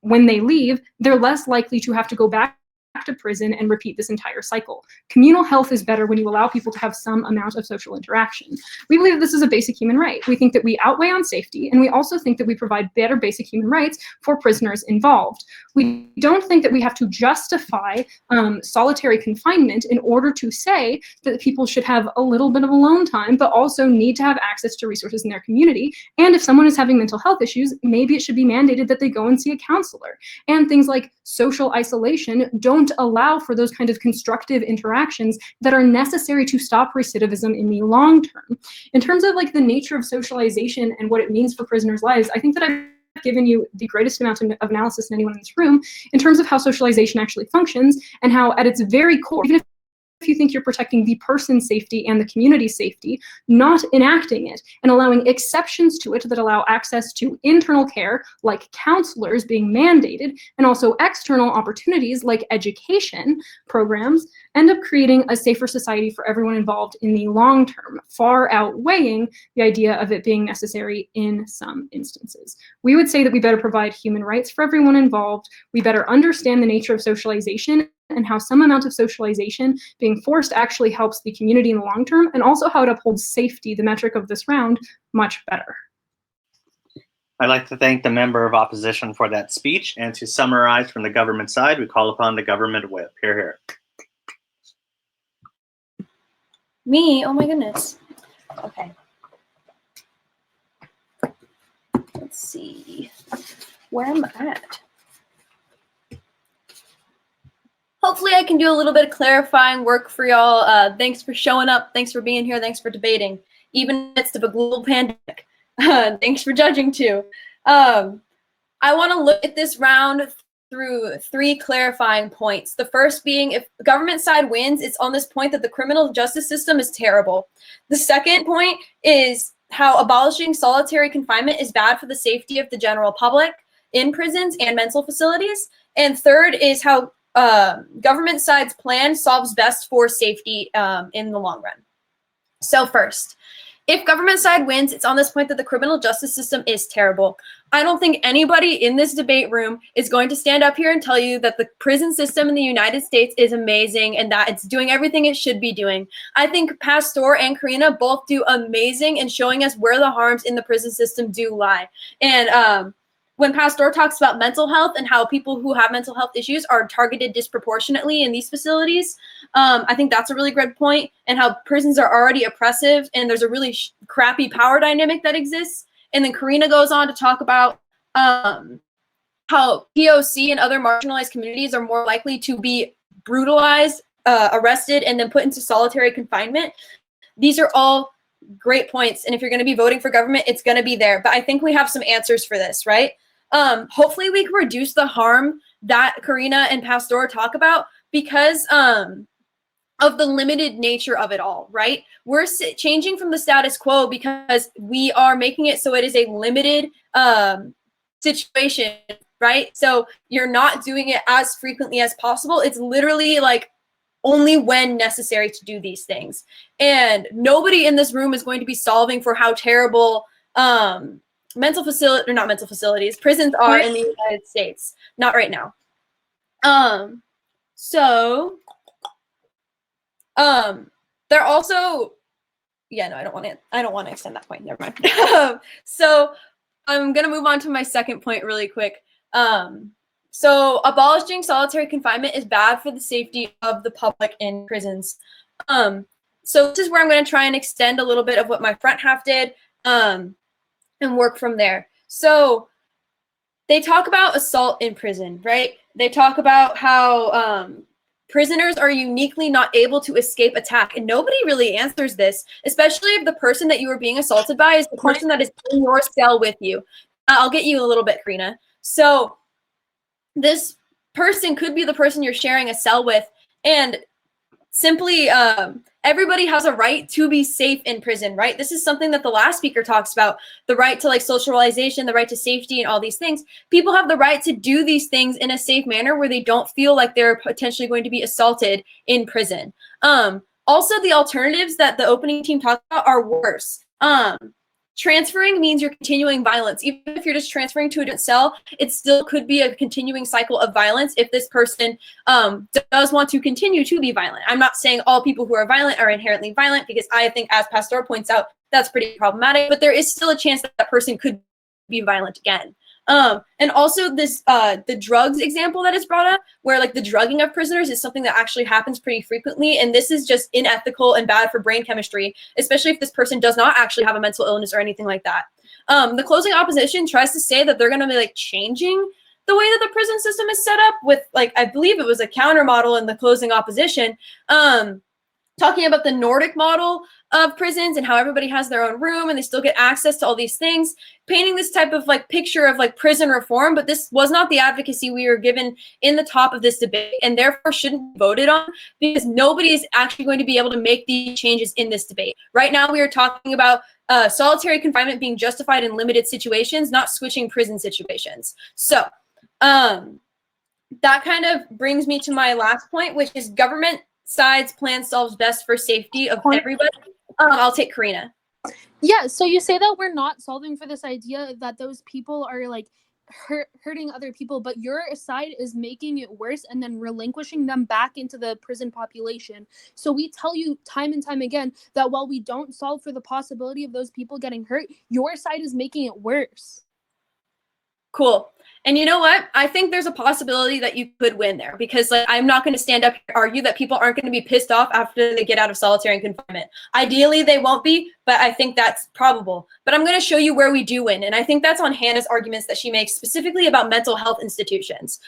when they leave, they're less likely to have to go back to prison and repeat this entire cycle. Communal health is better when you allow people to have some amount of social interaction. We believe that this is a basic human right. We think that we outweigh on safety, and we also think that we provide better basic human rights for prisoners involved. We don't think that we have to justify solitary confinement in order to say that people should have a little bit of alone time, but also need to have access to resources in their community. And if someone is having mental health issues, maybe it should be mandated that they go and see a counselor. And things like social isolation don't allow for those kind of constructive interactions that are necessary to stop recidivism in the long term. In terms of like the nature of socialization and what it means for prisoners' lives, I think that I've given you the greatest amount of analysis in anyone in this room in terms of how socialization actually functions, and how at its very core, even if you think you're protecting the person's safety and the community's safety, not enacting it and allowing exceptions to it that allow access to internal care like counselors being mandated, and also external opportunities like education programs, end up creating a safer society for everyone involved in the long term, far outweighing the idea of it being necessary in some instances. We would say that we better provide human rights for everyone involved. We better understand the nature of socialization and how some amount of socialization being forced actually helps the community in the long term, and also how it upholds safety, the metric of this round, much better. I'd like to thank the member of opposition for that speech, and to summarize from the government side, we call upon the government whip. Hear, hear. Me? Oh my goodness. Okay. Let's see. Where am I at? Hopefully I can do a little bit of clarifying work for y'all. Thanks for showing up. Thanks for being here. Thanks for debating, even in the midst of a global pandemic. Thanks for judging too. I want to look at this round through 3 clarifying points. The first being, if the government side wins, it's on this point that the criminal justice system is terrible. The second point is how abolishing solitary confinement is bad for the safety of the general public in prisons and mental facilities. And third is how government side's plan solves best for safety in the long run. So first, if government side wins, it's on this point that the criminal justice system is terrible. I don't think anybody in this debate room is going to stand up here and tell you that the prison system in the United States is amazing and that it's doing everything it should be doing. I think Pastor and Karina both do amazing in showing us where the harms in the prison system do lie. And when Pastor talks about mental health and how people who have mental health issues are targeted disproportionately in these facilities, I think that's a really good point, and how prisons are already oppressive and there's a really crappy power dynamic that exists. And then Karina goes on to talk about how POC and other marginalized communities are more likely to be brutalized, arrested, and then put into solitary confinement. These are all great points. And if you're going to be voting for government, it's going to be there. But I think we have some answers for this, right? Hopefully we can reduce the harm that Karina and Pastor talk about because of the limited nature of it all, right? We're changing from the status quo because we are making it so it is a limited situation, right? So you're not doing it as frequently as possible. It's literally like only when necessary to do these things. And nobody in this room is going to be solving for how terrible prisons are in the United States. Not right now. They're also, yeah, no, I don't want to extend that point. Never mind. So I'm going to move on to my second point really quick. So abolishing solitary confinement is bad for the safety of the public in prisons. So this is where I'm going to try and extend a little bit of what my front half did and work from there. So they talk about assault in prison, right? They talk about how prisoners are uniquely not able to escape attack. And nobody really answers this, especially if the person that you are being assaulted by is the person that is in your cell with you. I'll get you a little bit, Karina. So this person could be the person you're sharing a cell with, and simply everybody has a right to be safe in prison, right? This is something that the last speaker talks about, the right to like socialization, the right to safety, and all these things. People have the right to do these things in a safe manner where they don't feel like they're potentially going to be assaulted in prison. Also, the alternatives that the opening team talked about are worse. Transferring means you're continuing violence. Even if you're just transferring to a different cell, it still could be a continuing cycle of violence if this person does want to continue to be violent. I'm not saying all people who are violent are inherently violent, because I think, as Pastor points out, that's pretty problematic, but there is still a chance that that person could be violent again. And also this, the drugs example that is brought up, where like the drugging of prisoners is something that actually happens pretty frequently. And this is just unethical and bad for brain chemistry, especially if this person does not actually have a mental illness or anything like that. The closing opposition tries to say that they're going to be like changing the way that the prison system is set up with, like, I believe it was a counter model in the closing opposition, talking about the Nordic model of prisons and how everybody has their own room and they still get access to all these things, painting this type of like picture of like prison reform. But this was not the advocacy we were given in the top of this debate, and therefore shouldn't be voted on, because nobody is actually going to be able to make these changes in this debate. Right now we are talking about solitary confinement being justified in limited situations, not switching prison situations. So that kind of brings me to my last point, which is government side's plan solves best for safety of everybody. I'll take Karina. Yeah, so you say that we're not solving for this idea that those people are like hurting other people, but your side is making it worse and then relinquishing them back into the prison population. So we tell you time and time again that while we don't solve for the possibility of those people getting hurt, your side is making it worse. Cool. And you know what? I think there's a possibility that you could win there, because like, I'm not going to stand up and argue that people aren't going to be pissed off after they get out of solitary confinement. Ideally, they won't be, but I think that's probable. But I'm going to show you where we do win. And I think that's on Hannah's arguments that she makes specifically about mental health institutions.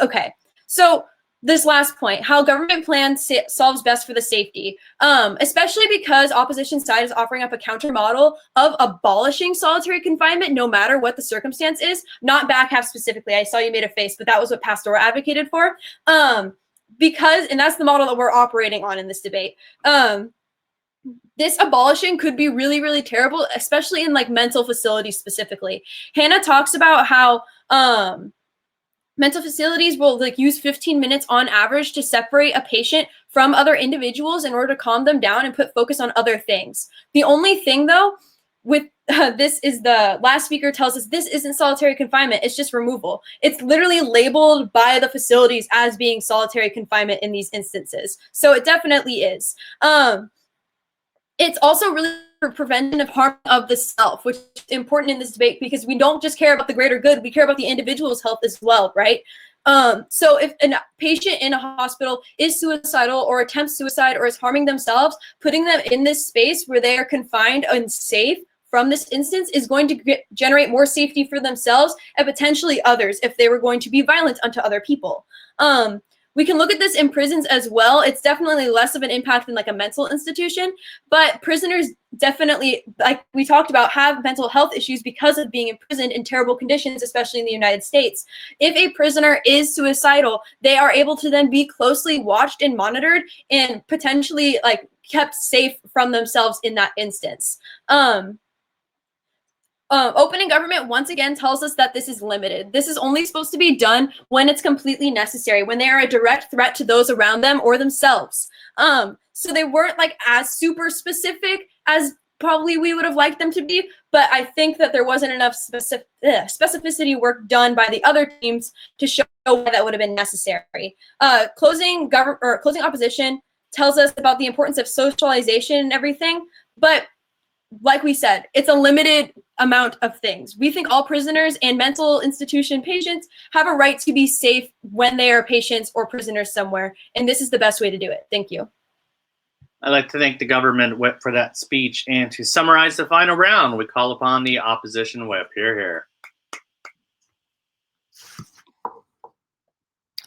Okay, so this last point, how government plan solves best for the safety, especially because opposition side is offering up a counter model of abolishing solitary confinement, no matter what the circumstance is, not back half specifically. I saw you made a face, but that was what Pastor advocated for. Because, and that's the model that we're operating on in this debate. This abolishing could be really, really terrible, especially in like mental facilities specifically. Hannah talks about how, mental facilities will like use 15 minutes on average to separate a patient from other individuals in order to calm them down and put focus on other things. The only thing though with this is the last speaker tells us this isn't solitary confinement, it's just removal. It's literally labeled by the facilities as being solitary confinement in these instances. So it definitely is. It's also really for prevention of harm of the self, which is important in this debate because we don't just care about the greater good, we care about the individual's health as well, right? So if a patient in a hospital is suicidal or attempts suicide or is harming themselves, putting them in this space where they are confined and safe from this instance is going to generate more safety for themselves and potentially others if they were going to be violent unto other people. We can look at this in prisons as well. It's definitely less of an impact than like a mental institution, but prisoners definitely, like we talked about, have mental health issues because of being imprisoned in terrible conditions, especially in the United States. If a prisoner is suicidal, they are able to then be closely watched and monitored and potentially like kept safe from themselves in that instance. Opening government once again tells us that this is limited. This is only supposed to be done when it's completely necessary, when they are a direct threat to those around them or themselves. So they weren't like as super specific as probably we would have liked them to be, but I think that there wasn't enough specificity work done by the other teams to show why that would have been necessary. Closing opposition tells us about the importance of socialization and everything, but like we said, it's a limited amount of things. We think all prisoners and mental institution patients have a right to be safe when they are patients or prisoners somewhere, and this is the best way to do it. Thank you. I'd like to thank the government whip for that speech, and to summarize the final round, we call upon the opposition whip. Hear, hear.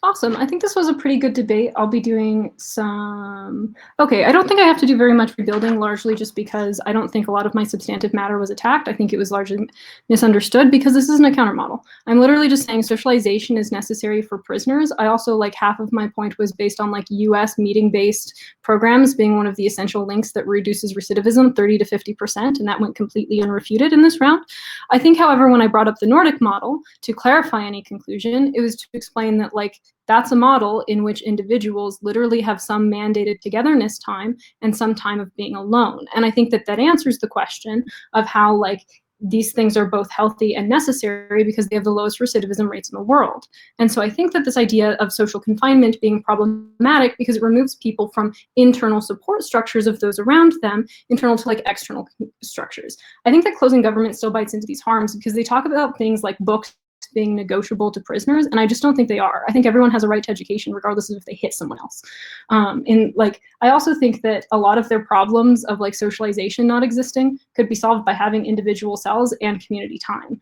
Awesome. I think this was a pretty good debate. I'll be doing some... Okay, I don't think I have to do very much rebuilding, largely just because I don't think a lot of my substantive matter was attacked. I think it was largely misunderstood because this isn't a counter model. I'm literally just saying socialization is necessary for prisoners. I also, like, half of my point was based on, like, US meeting-based programs being one of the essential links that reduces recidivism 30 to 50%, and that went completely unrefuted in this round. I think, however, when I brought up the Nordic model, to clarify any conclusion, it was to explain that, like, that's a model in which individuals literally have some mandated togetherness time and some time of being alone. And I think that that answers the question of how, like, these things are both healthy and necessary because they have the lowest recidivism rates in the world. And so I think that this idea of social confinement being problematic because it removes people from internal support structures of those around them, internal to, like, external structures. I think that closing government still bites into these harms because they talk about things like books being negotiable to prisoners, and I just don't think they are. I think everyone has a right to education regardless of if they hit someone else. And, like, I also think that a lot of their problems of, like, socialization not existing could be solved by having individual cells and community time.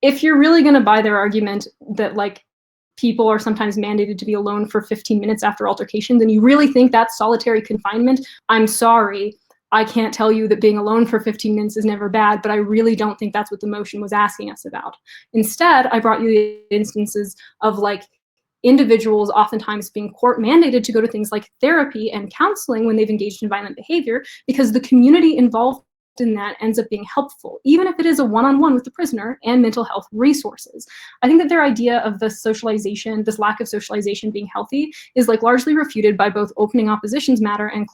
If you're really going to buy their argument that, like, people are sometimes mandated to be alone for 15 minutes after altercation, then you really think that's solitary confinement, I'm sorry. I can't tell you that being alone for 15 minutes is never bad, but I really don't think that's what the motion was asking us about. Instead, I brought you the instances of, like, individuals oftentimes being court mandated to go to things like therapy and counseling when they've engaged in violent behavior because the community involved in that ends up being helpful, even if it is a one-on-one with the prisoner and mental health resources. I think that their idea of the socialization, this lack of socialization being healthy, is, like, largely refuted by both opening opposition's matter and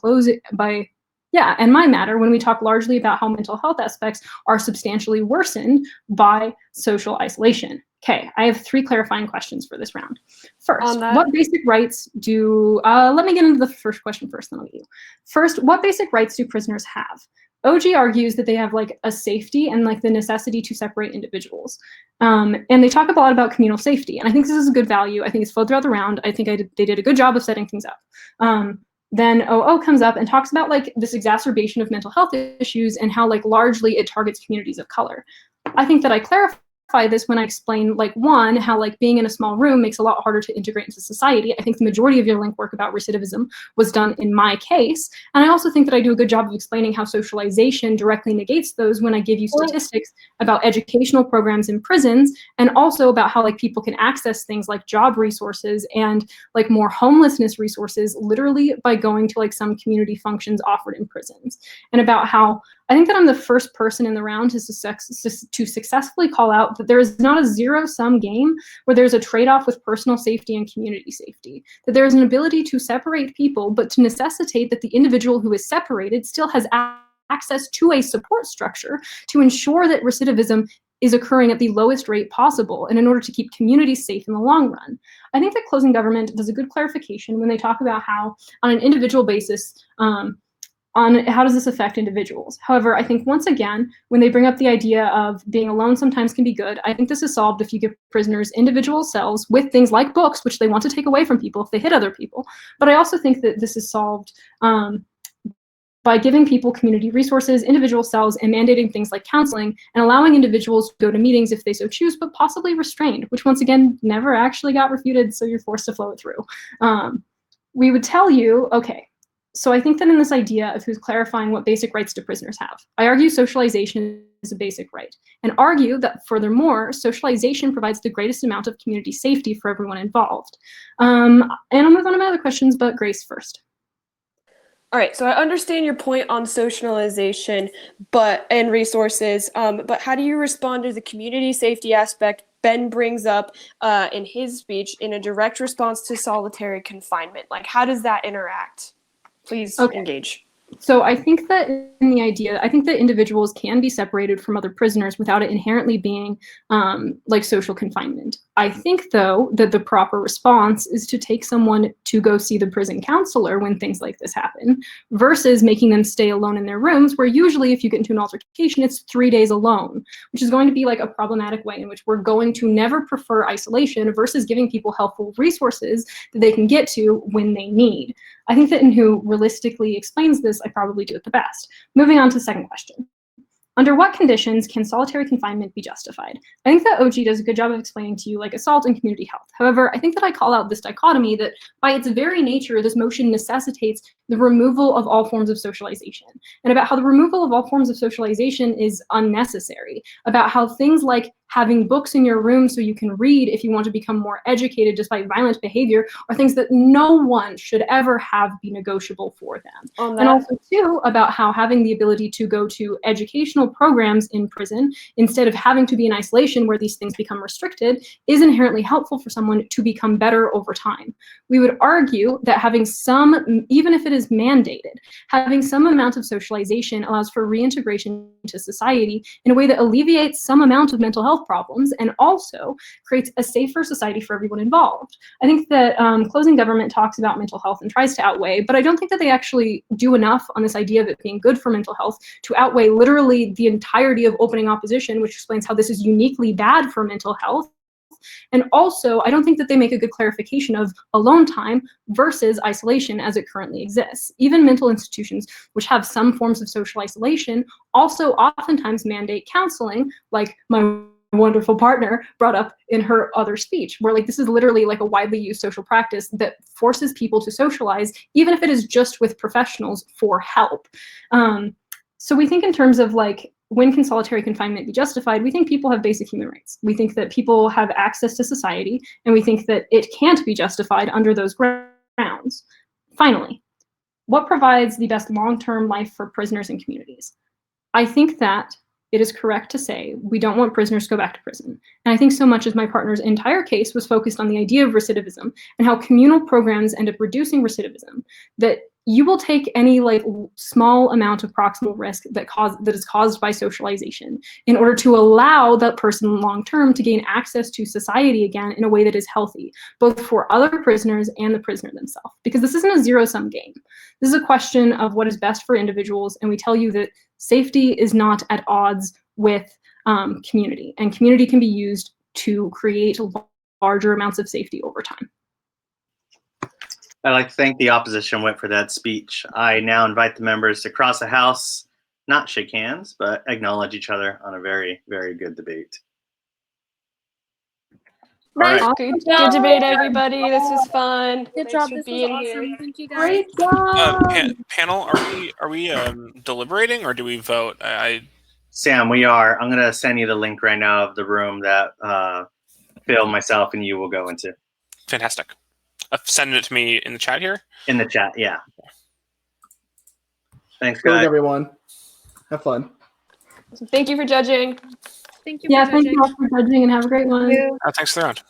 and my matter when we talk largely about how mental health aspects are substantially worsened by social isolation. Okay, I have 3 clarifying questions for this round. First, what basic rights do, let me get into the first question first, then I'll get you. First, what basic rights do prisoners have? OG argues that they have, like, a safety and, like, the necessity to separate individuals. And they talk a lot about communal safety, and I think this is a good value. I think it's flowed throughout the round. I think they did a good job of setting things up. Then OO comes up and talks about, like, this exacerbation of mental health issues and how, like, largely it targets communities of color. I think that I clarify this when I explain, like, one, how, like, being in a small room makes a lot harder to integrate into society. I think the majority of your link work about recidivism was done in my case. And I also think that I do a good job of explaining how socialization directly negates those when I give you statistics about educational programs in prisons, and also about how, like, people can access things like job resources and, like, more homelessness resources literally by going to, like, some community functions offered in prisons. And about how I think that I'm the first person in the round to successfully call out that there is not a zero-sum game where there's a trade-off with personal safety and community safety, that there is an ability to separate people, but to necessitate that the individual who is separated still has access to a support structure to ensure that recidivism is occurring at the lowest rate possible, and in order to keep communities safe in the long run. I think that closing government does a good clarification when they talk about how, on an individual basis, on how does this affect individuals. However, I think once again, when they bring up the idea of being alone sometimes can be good, I think this is solved if you give prisoners individual cells with things like books, which they want to take away from people if they hit other people. But I also think that this is solved by giving people community resources, individual cells, and mandating things like counseling, and allowing individuals to go to meetings if they so choose, but possibly restrained, which once again never actually got refuted, so you're forced to flow it through. We would tell you, okay, so I think that in this idea of who's clarifying what basic rights do prisoners have, I argue socialization is a basic right, and argue that furthermore, socialization provides the greatest amount of community safety for everyone involved. And I'll move on to my other questions, but Grace first. All right, so I understand your point on socialization and resources, but how do you respond to the community safety aspect Ben brings up in his speech in a direct response to solitary confinement? Like, how does that interact? Please engage. So I think that in the idea, I think that individuals can be separated from other prisoners without it inherently being like social confinement. I think, though, that the proper response is to take someone to go see the prison counselor when things like this happen, versus making them stay alone in their rooms, where usually if you get into an altercation, it's 3 days alone, which is going to be like a problematic way in which we're going to never prefer isolation versus giving people helpful resources that they can get to when they need. I think that in who realistically explains this, I probably do it the best. Moving on to the second question. Under what conditions can solitary confinement be justified? I think that OG does a good job of explaining to you like assault and community health. However, I think that I call out this dichotomy that by its very nature, this motion necessitates the removal of all forms of socialization, and about how the removal of all forms of socialization is unnecessary, about how things like having books in your room so you can read if you want to become more educated despite violent behavior are things that no one should ever have be negotiable for them. And also too, about how having the ability to go to educational programs in prison instead of having to be in isolation where these things become restricted is inherently helpful for someone to become better over time. We would argue that having some, even if it is mandated, having some amount of socialization allows for reintegration into society in a way that alleviates some amount of mental health problems and also creates a safer society for everyone involved. I think that closing government talks about mental health and tries to outweigh, but I don't think that they actually do enough on this idea of it being good for mental health to outweigh literally the entirety of opening opposition, which explains how this is uniquely bad for mental health. And also, I don't think that they make a good clarification of alone time versus isolation as it currently exists. Even mental institutions, which have some forms of social isolation, also oftentimes mandate counseling, like my wonderful partner brought up in her other speech, where like this is literally like a widely used social practice that forces people to socialize, even if it is just with professionals for help. So we think in terms of like, when can solitary confinement be justified? We think people have basic human rights. We think that people have access to society, and we think that it can't be justified under those grounds. Finally, what provides the best long-term life for prisoners and communities? I think that it is correct to say we don't want prisoners to go back to prison. And I think so much as my partner's entire case was focused on the idea of recidivism and how communal programs end up reducing recidivism, that you will take any like small amount of proximal risk that is caused by socialization in order to allow that person long-term to gain access to society again in a way that is healthy, both for other prisoners and the prisoner themselves. Because this isn't a zero-sum game. This is a question of what is best for individuals, and we tell you that safety is not at odds with community, and community can be used to create larger amounts of safety over time. I'd like to thank the opposition whip for that speech. I now invite the members to cross the house, not shake hands, but acknowledge each other on a very, very good debate. Nice, All right. Good debate, everybody. This was fun. Good Thanks job. for This was being awesome. here. Thank you, guys. Great job. Panel, are we deliberating or do we vote? Sam, we are. I'm going to send you the link right now of the room that Phil, myself, and you will go into. Fantastic. Send it to me in the chat here? In the chat, yeah. Thanks, Good guys. everyone. Have fun. Thank you for judging. Thank you. Yeah, for thank judging. you all for judging and have a great one. Thanks for the round.